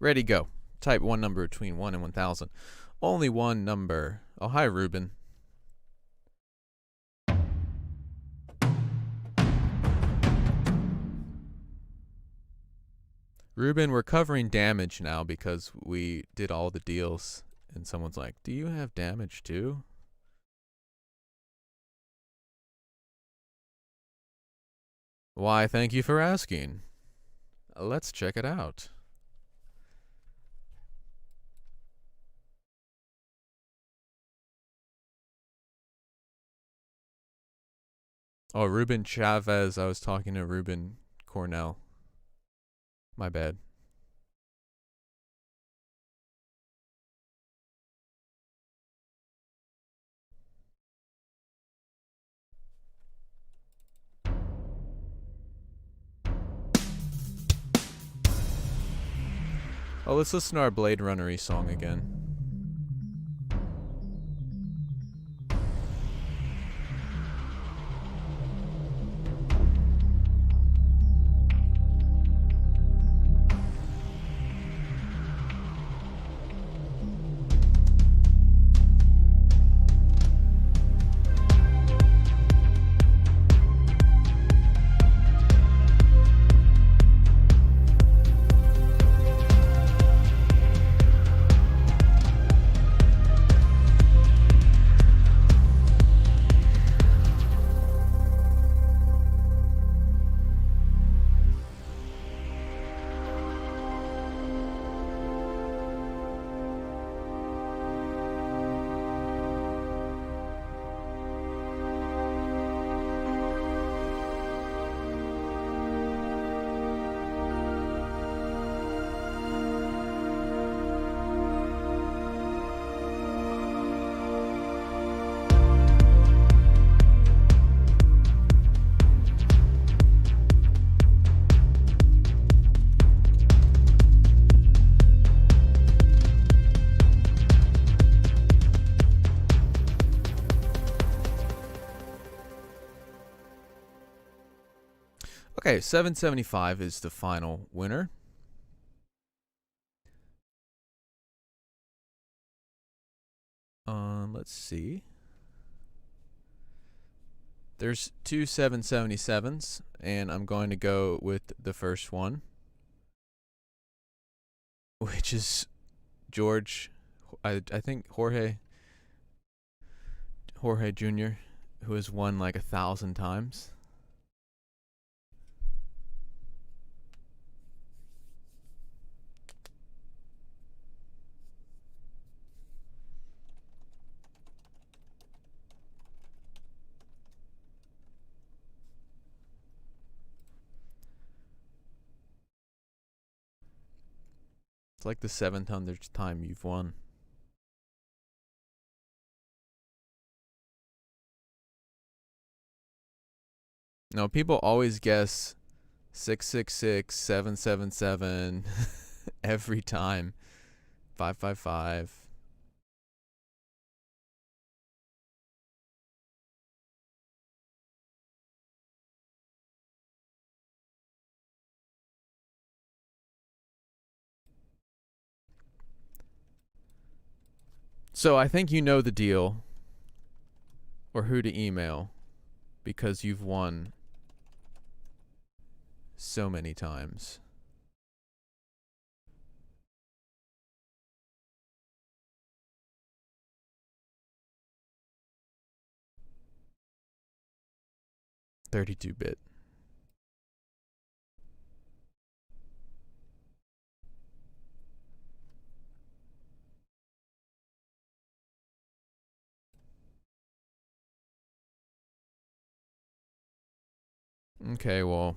Ready, go. Type one number between 1 and 1,000. Only one number. Oh, hi, Ruben. Ruben, we're covering damage now because we did all the deals. And someone's like, do you have damage too? Why, thank you for asking. Let's check it out. Oh, Ruben Chavez. I was talking to Ruben Cornell. My bad. Oh, let's listen to our Blade Runner-y song again. Okay, 775 is the final winner. Let's see. There's two 777s, and I'm going to go with the first one, which is George, I think Jorge Jr., who has won like 1,000 times. It's like the 700th time you've won. No, people always guess 666, 777 every time. 555. So I think you know the deal, or who to email, because you've won so many times. $32-bit. Okay, well,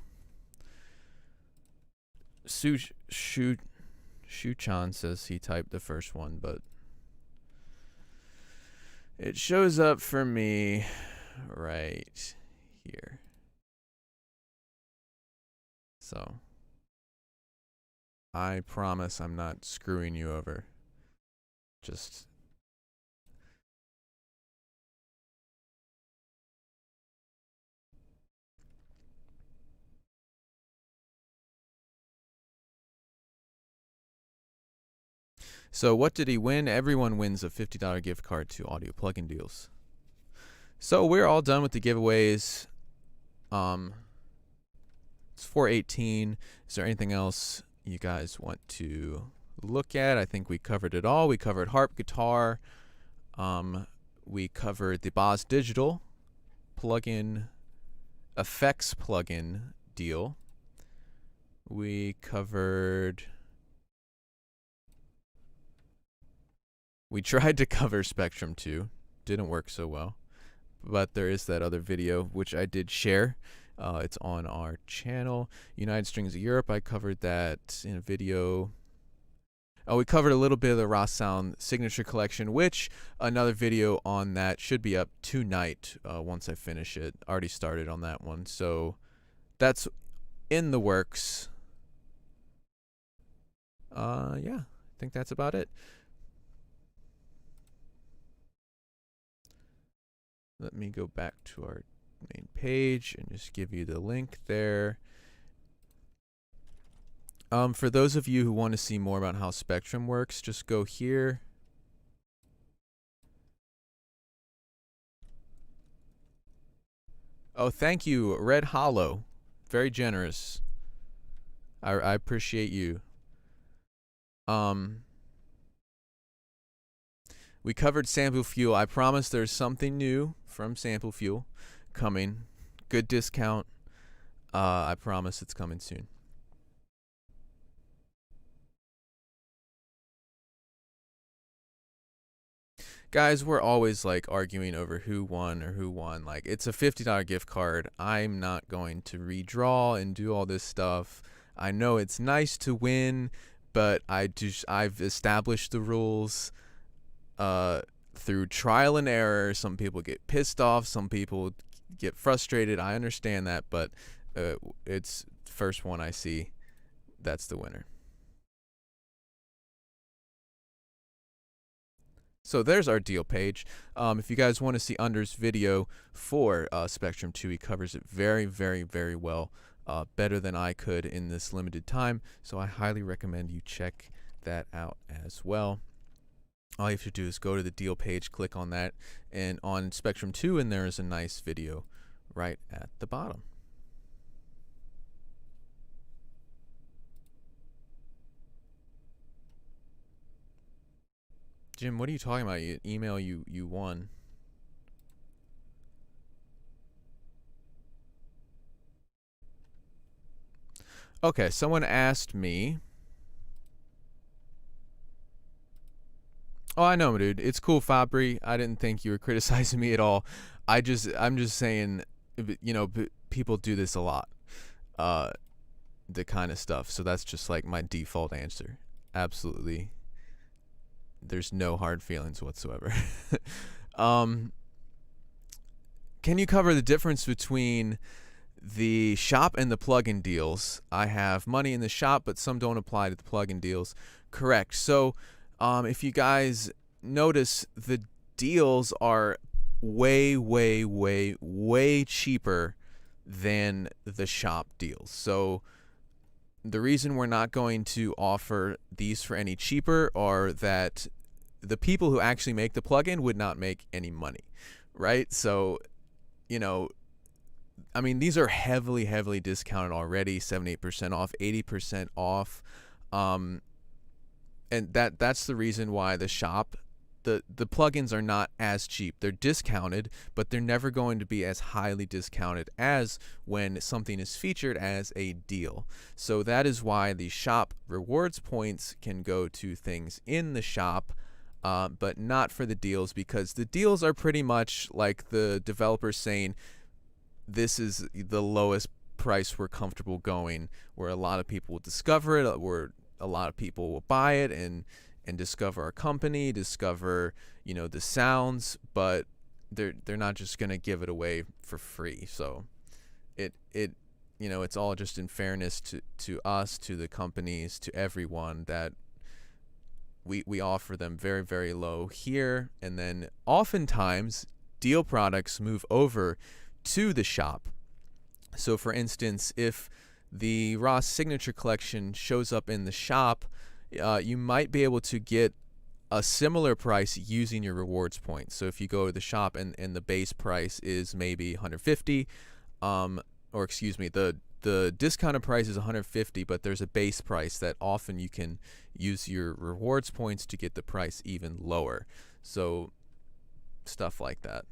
Shu-chan says he typed the first one, but it shows up for me right here. So I promise I'm not screwing you over. Just so what did he win? Everyone wins a $50 gift card to Audio Plugin Deals. So we're all done with the giveaways. It's 4:18. Is there anything else you guys want to look at? I think we covered it all. We covered harp guitar. We covered the Boz Digital plugin effects plugin deal. We tried to cover Spectrum 2. Didn't work so well. But there is that other video, which I did share. It's on our channel. United Strings of Europe, I covered that in a video. Oh, we covered a little bit of the Ross Sound Signature Collection, which another video on that should be up tonight once I finish it. Already started on that one. So that's in the works. Yeah, I think that's about it. Let me go back to our main page and just give you the link there. For those of you who want to see more about how Spectrum works, just go here. Oh, thank you, Red Hollow. Very generous. I appreciate you. We covered Sample Fuel. I promise there's something new from Sample Fuel coming. Good discount. I promise it's coming soon. Guys, we're always like arguing over who won or who won. Like, it's a $50 gift card. I'm not going to redraw and do all this stuff. I know it's nice to win, but I've established the rules through trial and error. Some people get pissed off, some people get frustrated. I understand that, but it's the first one I see. That's the winner. So there's our deal page. If you guys want to see Under's video for Spectrum 2, he covers it very, very, very well. Better than I could in this limited time. So I highly recommend you check that out as well. All you have to do is go to the deal page, click on that, and on Spectrum 2, and there is a nice video right at the bottom. Jim, what are you talking about? You email you won. Okay, someone asked me. Oh, I know, dude. It's cool, Fabry. I didn't think you were criticizing me at all. I'm just saying, you know, people do this a lot, the kind of stuff. So that's just like my default answer. absolutely, there's no hard feelings whatsoever. um, can you cover the difference between the shop and the plugin deals? I have money in the shop, but some don't apply to the plugin deals. Correct. So if you guys notice, the deals are way, way, way, way cheaper than the shop deals. So the reason we're not going to offer these for any cheaper are that the people who actually make the plugin would not make any money, right? So, you know, I mean, these are heavily, heavily discounted already, 78% off, 80% off. And that's the reason why the shop, the plugins are not as cheap. They're discounted, but they're never going to be as highly discounted as when something is featured as a deal. So that is why the shop rewards points can go to things in the shop, but not for the deals, because the deals are pretty much like the developers saying, this is the lowest price we're comfortable going, where a lot of people will discover it, where a lot of people will buy it and discover our company, discover, you know, the sounds, but they're not just going to give it away for free. So it you know, it's all just in fairness to us, to the companies, to everyone, that we offer them very, very low here. And then oftentimes deal products move over to the shop. So for instance, if the Ross Signature Collection shows up in the shop, you might be able to get a similar price using your rewards points. So if you go to the shop and the base price is maybe 150, or excuse me, the discounted price is 150, but there's a base price that often you can use your rewards points to get the price even lower. So stuff like that.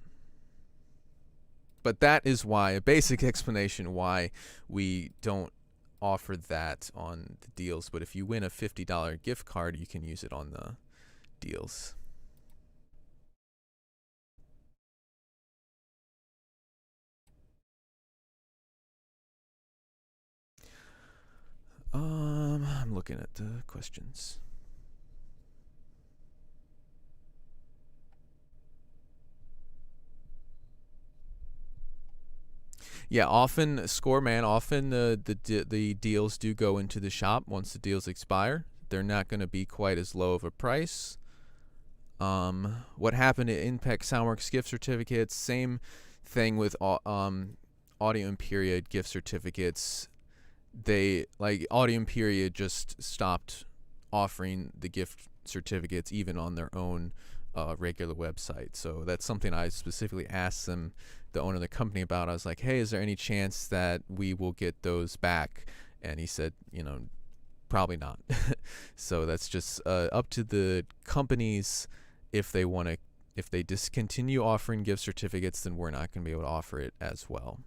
But that is why, a basic explanation why we don't offer that on the deals. But if you win a $50 gift card, you can use it on the deals. I'm looking at the questions. Yeah, often Scoreman, often the deals do go into the shop once the deals expire. They're not going to be quite as low of a price. What happened at Impact Soundworks gift certificates? Same thing with Audio Imperia gift certificates. They, like, Audio Imperia just stopped offering the gift certificates even on their own regular website. So that's something I specifically asked them, the owner of the company, about. I was like, hey, is there any chance that we will get those back? And he said, you know, probably not. So that's just up to the companies. If they want to, if they discontinue offering gift certificates, then we're not going to be able to offer it as well.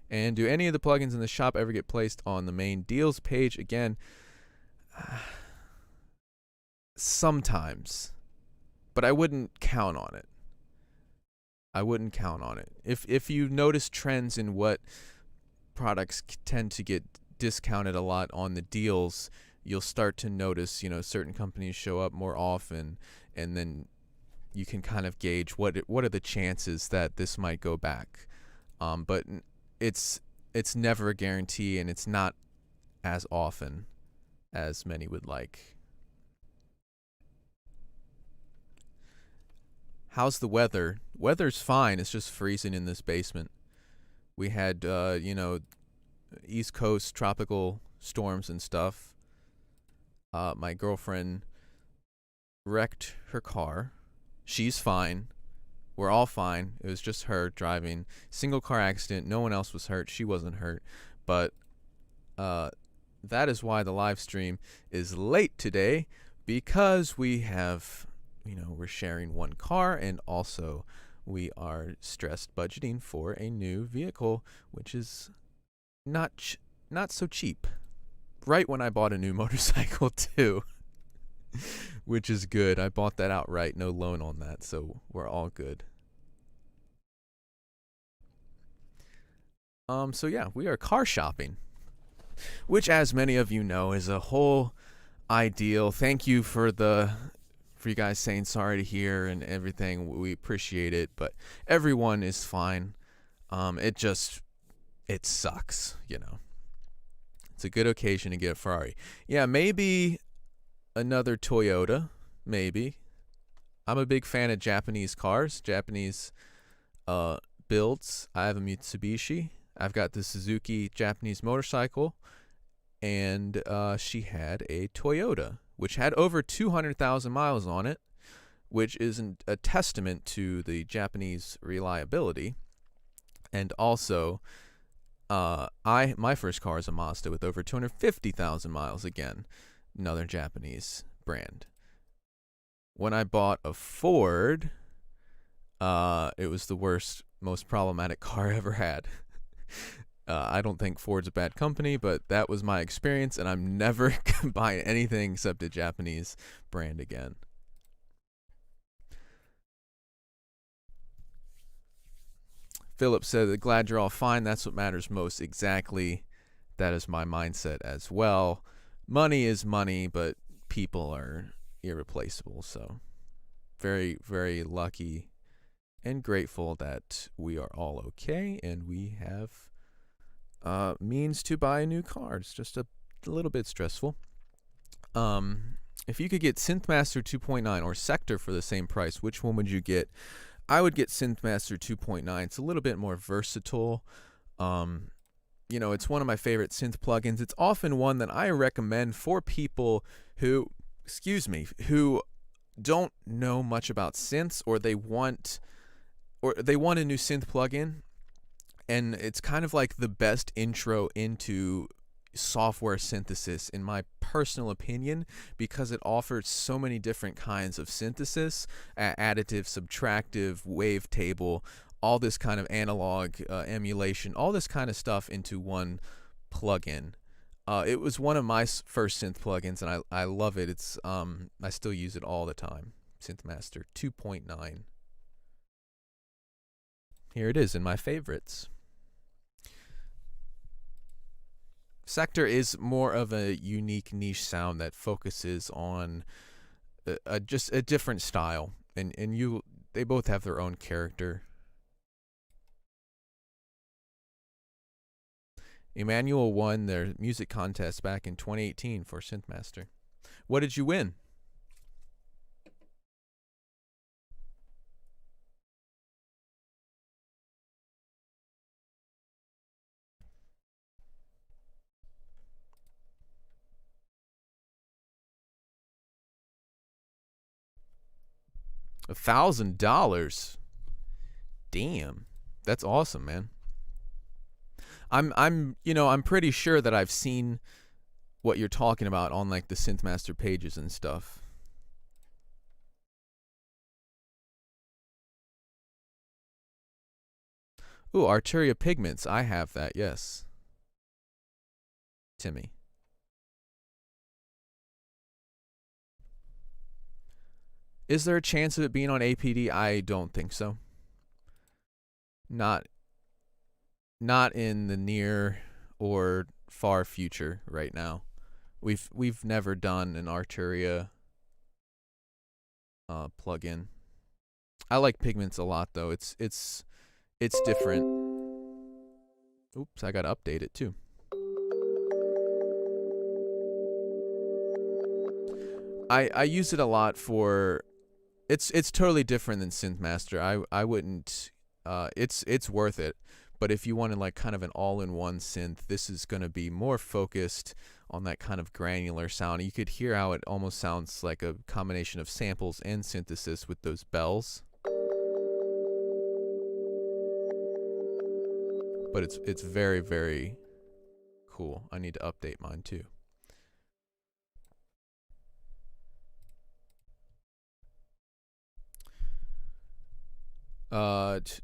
And do any of the plugins in the shop ever get placed on the main deals page? Again, sometimes, but I wouldn't count on it. I wouldn't count on it. If you notice trends in what products tend to get discounted a lot on the deals, you'll start to notice, you know, certain companies show up more often, and then you can kind of gauge what are the chances that this might go back. But it's never a guarantee, and it's not as often as many would like. How's the weather? Weather's fine. It's just freezing in this basement. We had, you know, East Coast tropical storms and stuff. My girlfriend wrecked her car. She's fine. We're all fine. It was just her driving. Single car accident. No one else was hurt. She wasn't hurt. But that is why the live stream is late today, because we have, you know, we're sharing one car, and also we are stressed budgeting for a new vehicle, which is not so cheap. Right when I bought a new motorcycle too, which is good. I bought that outright, no loan on that, so we're all good. So yeah, we are car shopping. which, as many of you know, is a whole ideal. Thank you for you guys saying sorry to hear and everything. We appreciate it, but everyone is fine. It sucks, you know. It's a good occasion to get a Ferrari. Yeah, maybe another Toyota, maybe. I'm a big fan of Japanese cars, Japanese builds. I have a Mitsubishi. I've got the Suzuki Japanese motorcycle, and she had a Toyota, which had over 200,000 miles on it, which is a testament to the Japanese reliability. And also, my first car is a Mazda with over 250,000 miles. Again, another Japanese brand. When I bought a Ford, it was the worst, most problematic car I ever had. I don't think Ford's a bad company, but that was my experience, and I'm never buying anything except a Japanese brand again. Philip said, glad you're all fine. That's what matters most. Exactly. That is my mindset as well. Money is money, but people are irreplaceable. So very, very lucky and grateful that we are all okay and we have means to buy a new car. It's just a little bit stressful. If you could get Synthmaster 2.9 or Sector for the same price, which one would you get? I would get Synthmaster 2.9. It's a little bit more versatile. You know, it's one of my favorite synth plugins. It's often one that I recommend for people who don't know much about synths, or they want a new synth plugin, and it's kind of like the best intro into software synthesis, in my personal opinion, because it offers so many different kinds of synthesis, additive, subtractive, wavetable, all this kind of analog emulation, all this kind of stuff into one plugin. It was one of my first synth plugins, and I love it. It's I still use it all the time. Synthmaster 2.9. Here it is in my favorites. Sector is more of a unique niche sound that focuses on just a different style, and they both have their own character. Emmanuel won their music contest back in 2018 for Synthmaster. What did you win? $1,000. Damn, that's awesome, man. I'm pretty sure that I've seen what you're talking about on like the Synthmaster pages and stuff. Ooh, Arturia Pigments. I have that, yes. Timmy. Is there a chance of it being on APD? I don't think so. Not in the near or far future right now. We've never done an Arturia plugin. I like Pigments a lot though. It's different. Oops, I gotta update it too. I use it a lot for. It's totally different than Synthmaster. I wouldn't. It's worth it. But if you wanted like kind of an all-in-one synth, this is going to be more focused on that kind of granular sound. You could hear how it almost sounds like a combination of samples and synthesis with those bells. But it's very, very cool. I need to update mine too.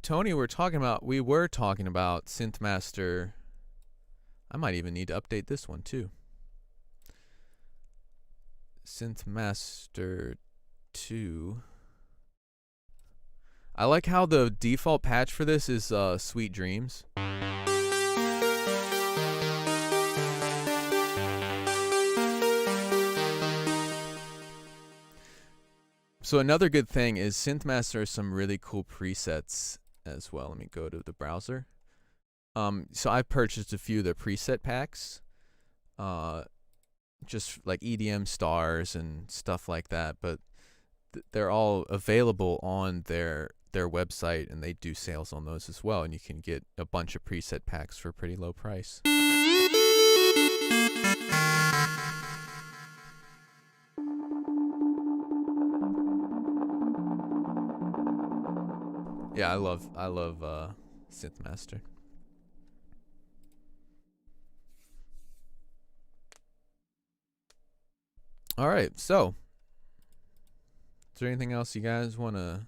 Tony, we were talking about Synthmaster. I might even need to update this one too. Synthmaster 2. I like how the default patch for this is Sweet Dreams. So another good thing is SynthMaster has some really cool presets as well. Let me go to the browser. So I purchased a few of their preset packs, just like EDM stars and stuff like that. But they're all available on their website, and they do sales on those as well. And you can get a bunch of preset packs for a pretty low price. Yeah, I love SynthMaster. All right, so is there anything else you guys want to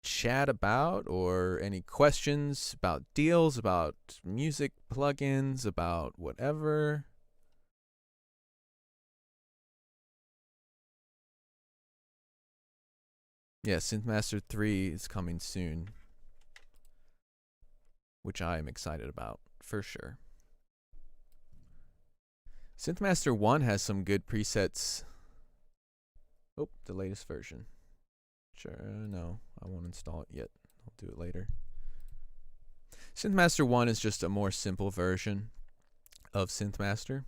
chat about, or any questions about deals, about music plugins, about whatever? Yeah, SynthMaster 3 is coming soon, which I am excited about for sure. SynthMaster 1 has some good presets. Oh, the latest version. Sure, no, I won't install it yet. I'll do it later. SynthMaster 1 is just a more simple version of SynthMaster.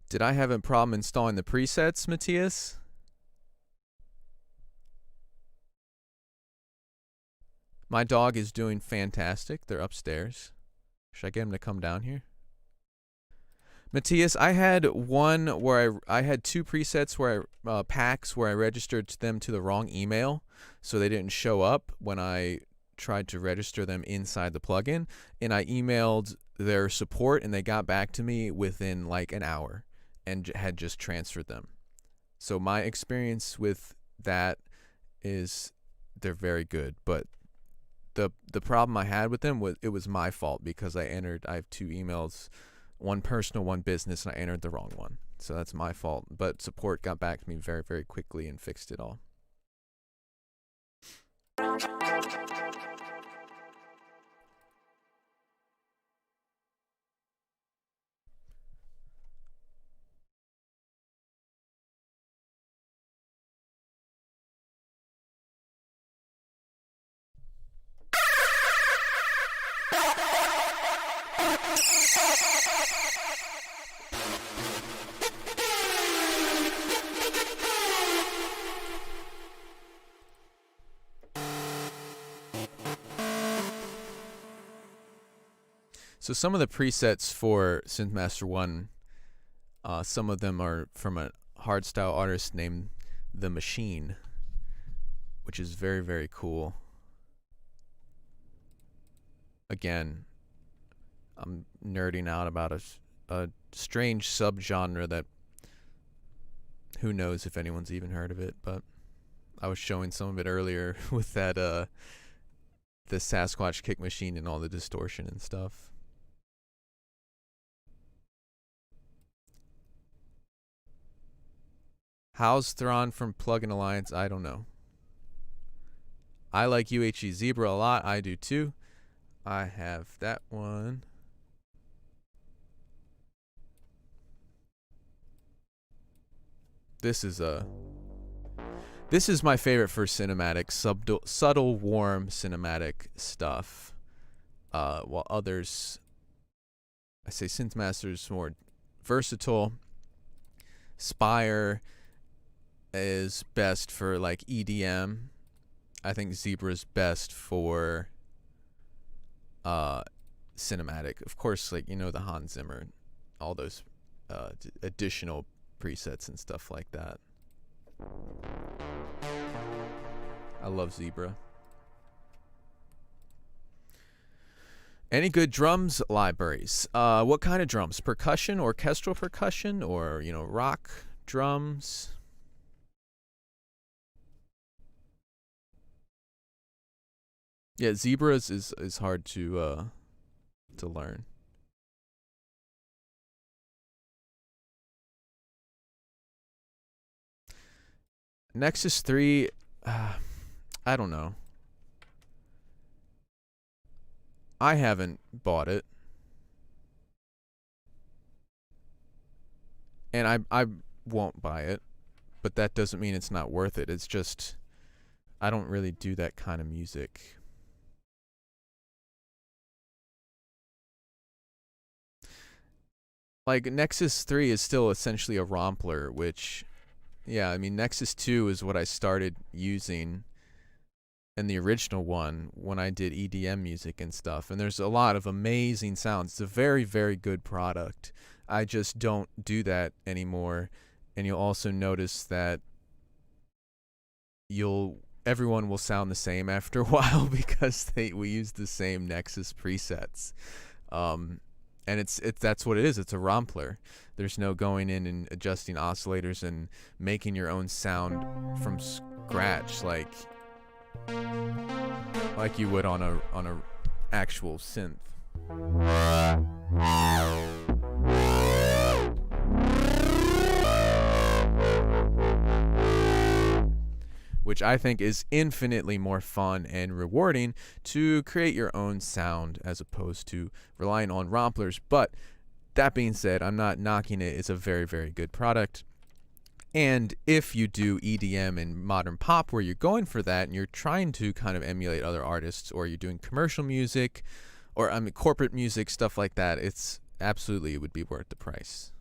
Did I have a problem installing the presets, Matthias? My dog is doing fantastic. They're upstairs. Should I get him to come down here? Matthias, I had one where I had two presets where packs where I registered them to the wrong email, so they didn't show up when I tried to register them inside the plugin, and I emailed their support, and they got back to me within like an hour and had just transferred them. So my experience with that is they're very good, but the problem I had with them was it was my fault because I have two emails, one personal, one business, and I entered the wrong one. So that's my fault. But support got back to me very, very quickly and fixed it all. So some of the presets for SynthMaster 1, some of them are from a hardstyle artist named The Machine, which is very, very cool. Again, I'm nerding out about a strange subgenre that who knows if anyone's even heard of it, but I was showing some of it earlier with that the Sasquatch kick machine and all the distortion and stuff. How's Thrawn from Plugin Alliance? I don't know. I like UHE Zebra a lot. I do too. I have that one. This is my favorite for cinematic, subtle, warm cinematic stuff. While others, I say SynthMaster's more versatile. Spire is best for like EDM. I think Zebra's best for cinematic. Of course, like, you know, the Hans Zimmer, all those additional presets and stuff like that. I love Zebra. Any good drums libraries? What kind of drums? Percussion, orchestral percussion, or, you know, rock drums? Yeah, Zebras is hard to learn. Nexus 3, I don't know. I haven't bought it. And I won't buy it, but that doesn't mean it's not worth it. It's just I don't really do that kind of music. Like Nexus 3 is still essentially a rompler, which, yeah, I mean Nexus 2 is what I started using in the original one when I did EDM music and stuff. And there's a lot of amazing sounds. It's a very, very good product. I just don't do that anymore. And you'll also notice that everyone will sound the same after a while because we use the same Nexus presets. And it's that's what it is. It's a rompler. There's no going in and adjusting oscillators and making your own sound from scratch like you would on a actual synth. Which I think is infinitely more fun and rewarding to create your own sound as opposed to relying on romplers. But that being said, I'm not knocking it. It's a very, very good product. And if you do EDM and modern pop where you're going for that and you're trying to kind of emulate other artists, or you're doing commercial music or corporate music, stuff like that, it would be worth the price.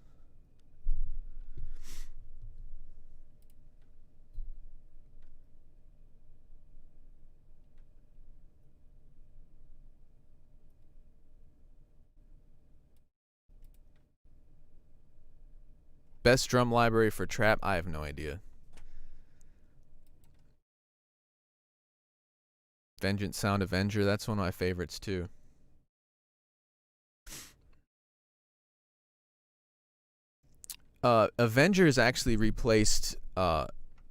Best drum library for trap? I have no idea. Vengeance Sound Avenger, that's one of my favorites too. Avengers actually replaced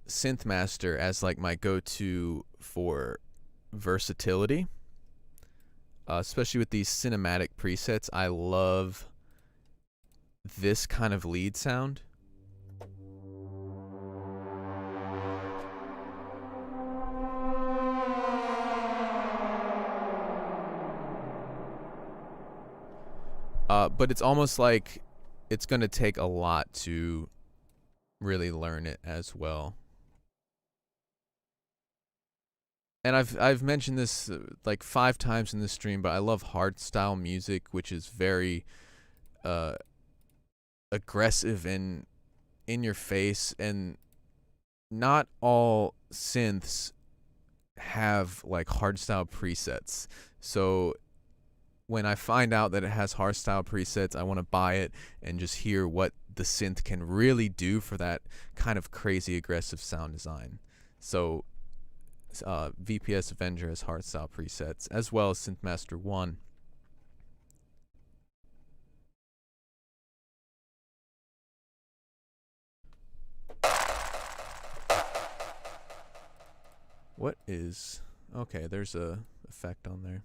Synthmaster as like my go-to for versatility, especially with these cinematic presets. I love this kind of lead sound. But it's almost like it's going to take a lot to really learn it as well. And I've mentioned this like 5 times in this stream, but I love hardstyle music, which is very aggressive and in your face, and not all synths have like hardstyle presets. So when I find out that it has hardstyle presets, I want to buy it and just hear what the synth can really do for that kind of crazy aggressive sound design. So VPS Avenger has hardstyle presets, as well as Synthmaster 1. What is... Okay, there's a effect on there.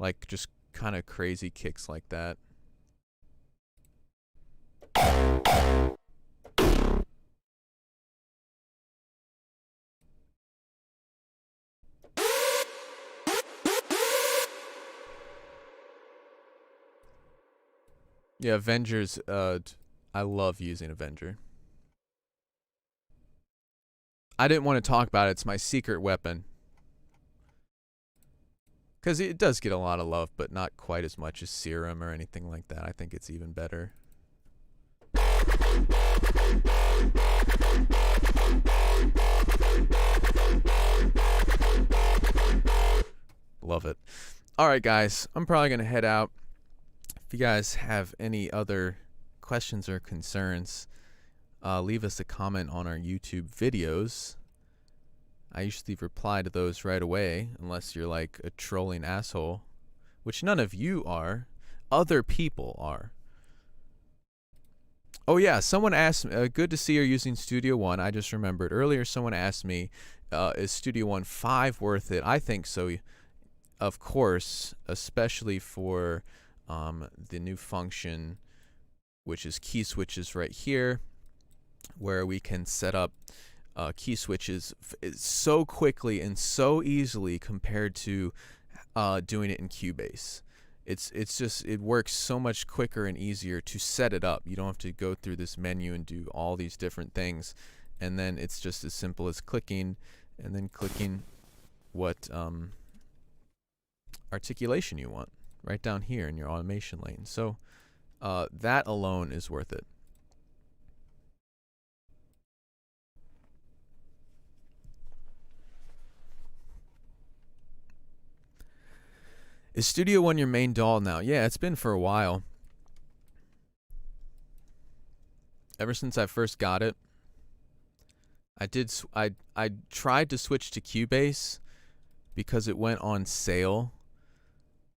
Like just kind of crazy kicks like that. Yeah, Avengers, I love using Avenger. I didn't want to talk about it. It's my secret weapon. Because it does get a lot of love, but not quite as much as Serum or anything like that. I think it's even better. Love it. Alright guys, I'm probably going to head out. If you guys have any other questions or concerns, leave us a comment on our YouTube videos. I usually reply to those right away, unless you're like a trolling asshole, which none of you are. Other people are. Oh yeah, someone asked me, good to see you're using Studio One. I just remembered earlier someone asked me, is Studio One 5 worth it? I think so, of course, especially for the new function, which is key switches right here, where we can set up key switches so quickly and so easily compared to doing it in Cubase. It's just, it works so much quicker and easier to set it up. You don't have to go through this menu and do all these different things, and then it's just as simple as clicking and then clicking what articulation you want right down here in your automation lane. So that alone is worth it. Is Studio One your main DAW now? Yeah, it's been for a while. Ever since I first got it, I tried to switch to Cubase because it went on sale.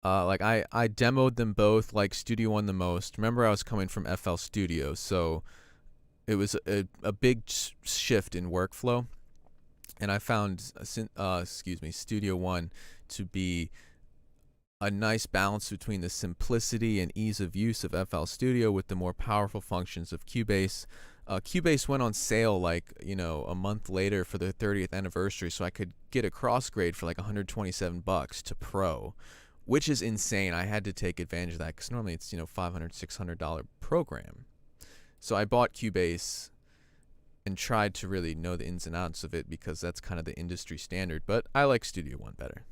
Like I demoed them both, like Studio One the most. Remember, I was coming from FL Studio, so it was a big shift in workflow, and I found Studio One to be a nice balance between the simplicity and ease of use of FL Studio with the more powerful functions of Cubase. Cubase went on sale like, a month later for their 30th anniversary, so I could get a cross-grade for like $127 to Pro, which is insane. I had to take advantage of that because normally it's, $500, $600 program. So I bought Cubase and tried to really know the ins and outs of it because that's kind of the industry standard, but I like Studio One better.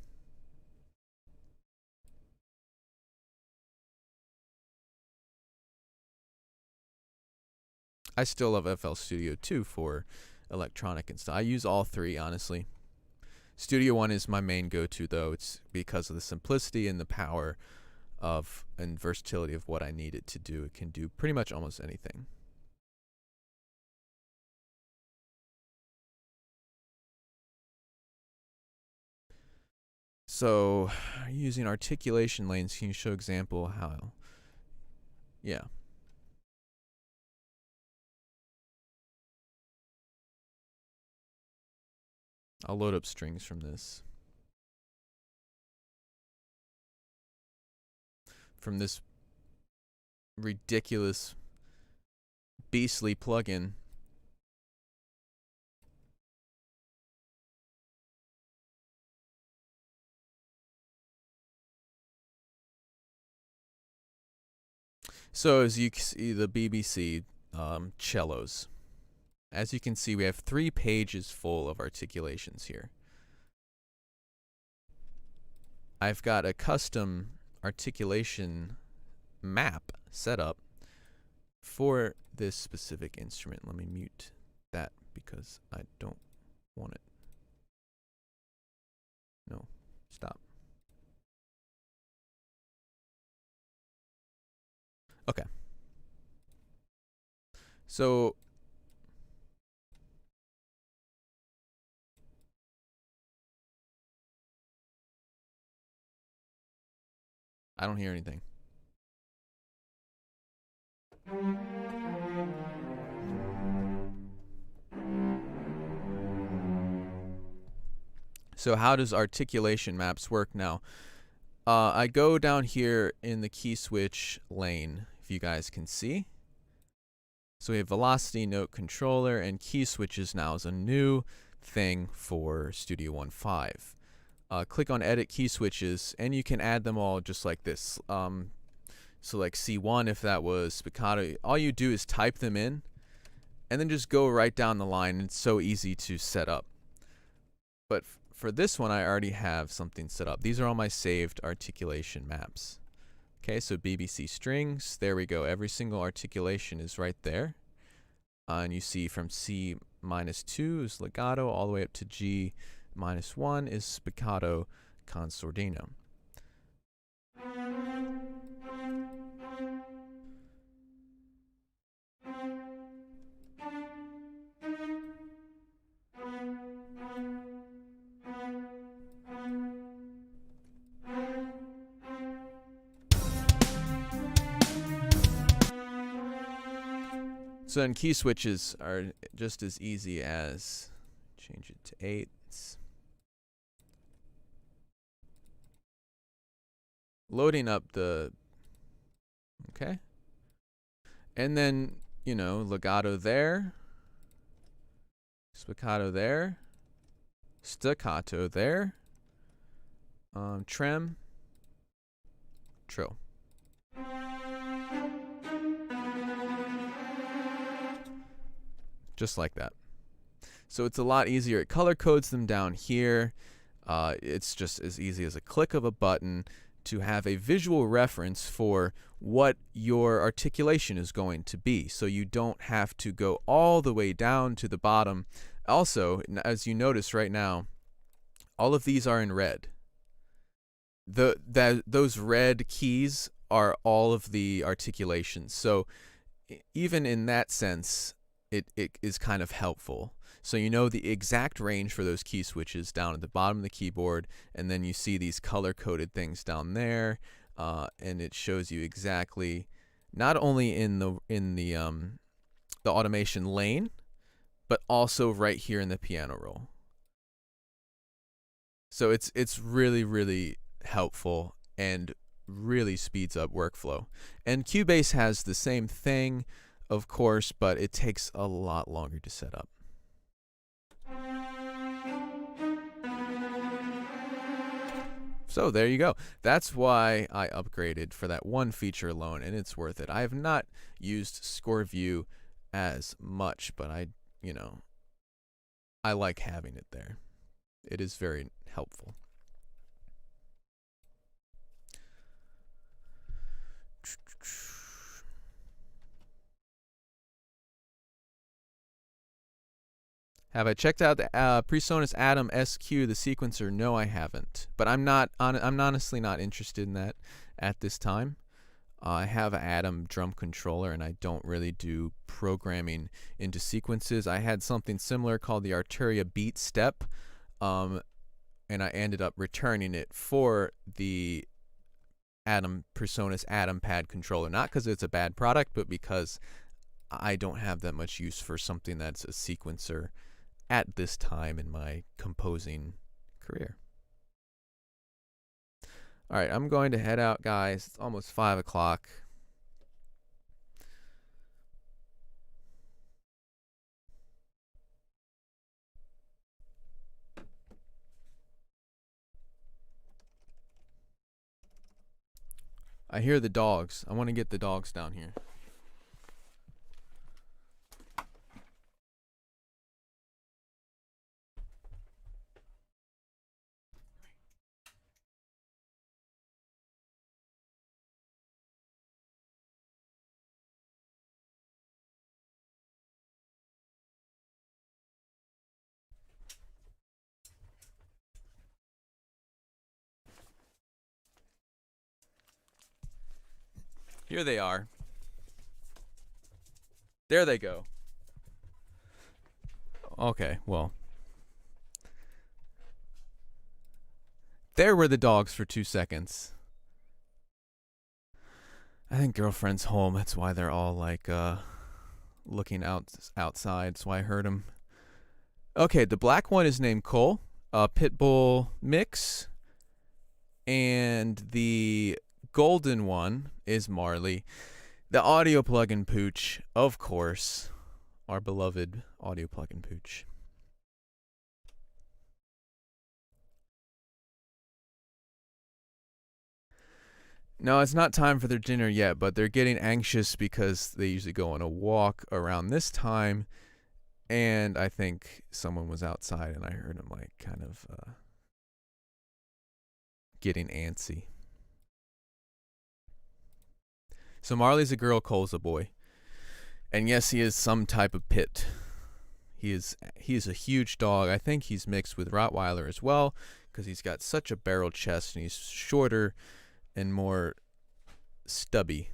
I still love FL Studio 2 for electronic and stuff. I use all three, honestly. Studio One is my main go-to, though. It's because of the simplicity and the power of and versatility of what I need it to do. It can do pretty much almost anything. So, using articulation lanes, can you show example how? Yeah. I'll load up strings from this. From this ridiculous, beastly plugin. So as you see, the BBC cellos. As you can see, we have 3 pages full of articulations here. I've got a custom articulation map set up for this specific instrument. Let me mute that because I don't want it. No, stop. Okay. So I don't hear anything. So how does articulation maps work now? I go down here in the key switch lane, if you guys can see. So we have velocity, note controller, and key switches now is a new thing for Studio One 5. Click on edit key switches and you can add them all just like this. So like C1 if that was spiccato, all you do is type them in and then just go right down the line. It's so easy to set up. But for this one I already have something set up. These are all my saved articulation maps. Okay, so BBC strings, there we go. Every single articulation is right there. And you see from C-2 is legato all the way up to G-1 is spiccato consordino. So then key switches are just as easy as change it to 8s. Loading up the, okay. And then, legato there, spiccato there, staccato there, Trem. Trill. Just like that. So it's a lot easier. It color codes them down here. It's just as easy as a click of a button to have a visual reference for what your articulation is going to be, so you don't have to go all the way down to the bottom. Also, as you notice right now, all of these are in red. Those red keys are all of the articulations. So even in that sense, it is kind of helpful. So you know the exact range for those key switches down at the bottom of the keyboard, and then you see these color-coded things down there, and it shows you exactly not only in the automation lane, but also right here in the piano roll. So it's really, really helpful and really speeds up workflow. And Cubase has the same thing, of course, but it takes a lot longer to set up. So there you go. That's why I upgraded for that one feature alone, and it's worth it. I have not used ScoreView as much, but I like having it there. It is very helpful. Have I checked out the PreSonus Atom SQ, the sequencer? No, I haven't. But I'm honestly not interested in that at this time. I have an Atom drum controller, and I don't really do programming into sequences. I had something similar called the Arturia Beat Step, and I ended up returning it for the PreSonus Atom Pad controller. Not because it's a bad product, but because I don't have that much use for something that's a sequencer at this time in my composing career. All right, I'm going to head out, guys. It's almost 5 o'clock. I hear the dogs. I want to get the dogs down here. Here they are. There they go. Okay, well. There were the dogs for 2 seconds. I think girlfriend's home. That's why they're all like looking outside. That's why I heard them. Okay, the black one is named Cole, Pitbull mix, and the golden one is Marley. The audio plugin Pooch, of course, our beloved audio plugin Pooch. No, it's not time for their dinner yet, but they're getting anxious because they usually go on a walk around this time, and I think someone was outside and I heard them like kind of getting antsy. So Marley's a girl, Cole's a boy. And yes, he is some type of pit. He is a huge dog. I think he's mixed with Rottweiler as well, because he's got such a barrel chest and he's shorter and more stubby.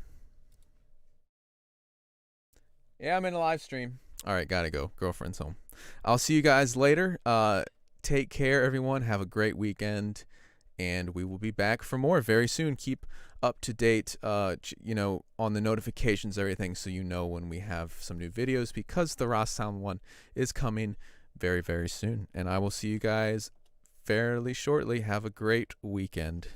Yeah, I'm in a live stream. All right, gotta go. Girlfriend's home. I'll see you guys later. Take care, everyone. Have a great weekend. And we will be back for more very soon. Keep up to date, on the notifications, everything, so you know when we have some new videos, because the Raw Sound one is coming very, very soon. And I will see you guys fairly shortly. Have a great weekend.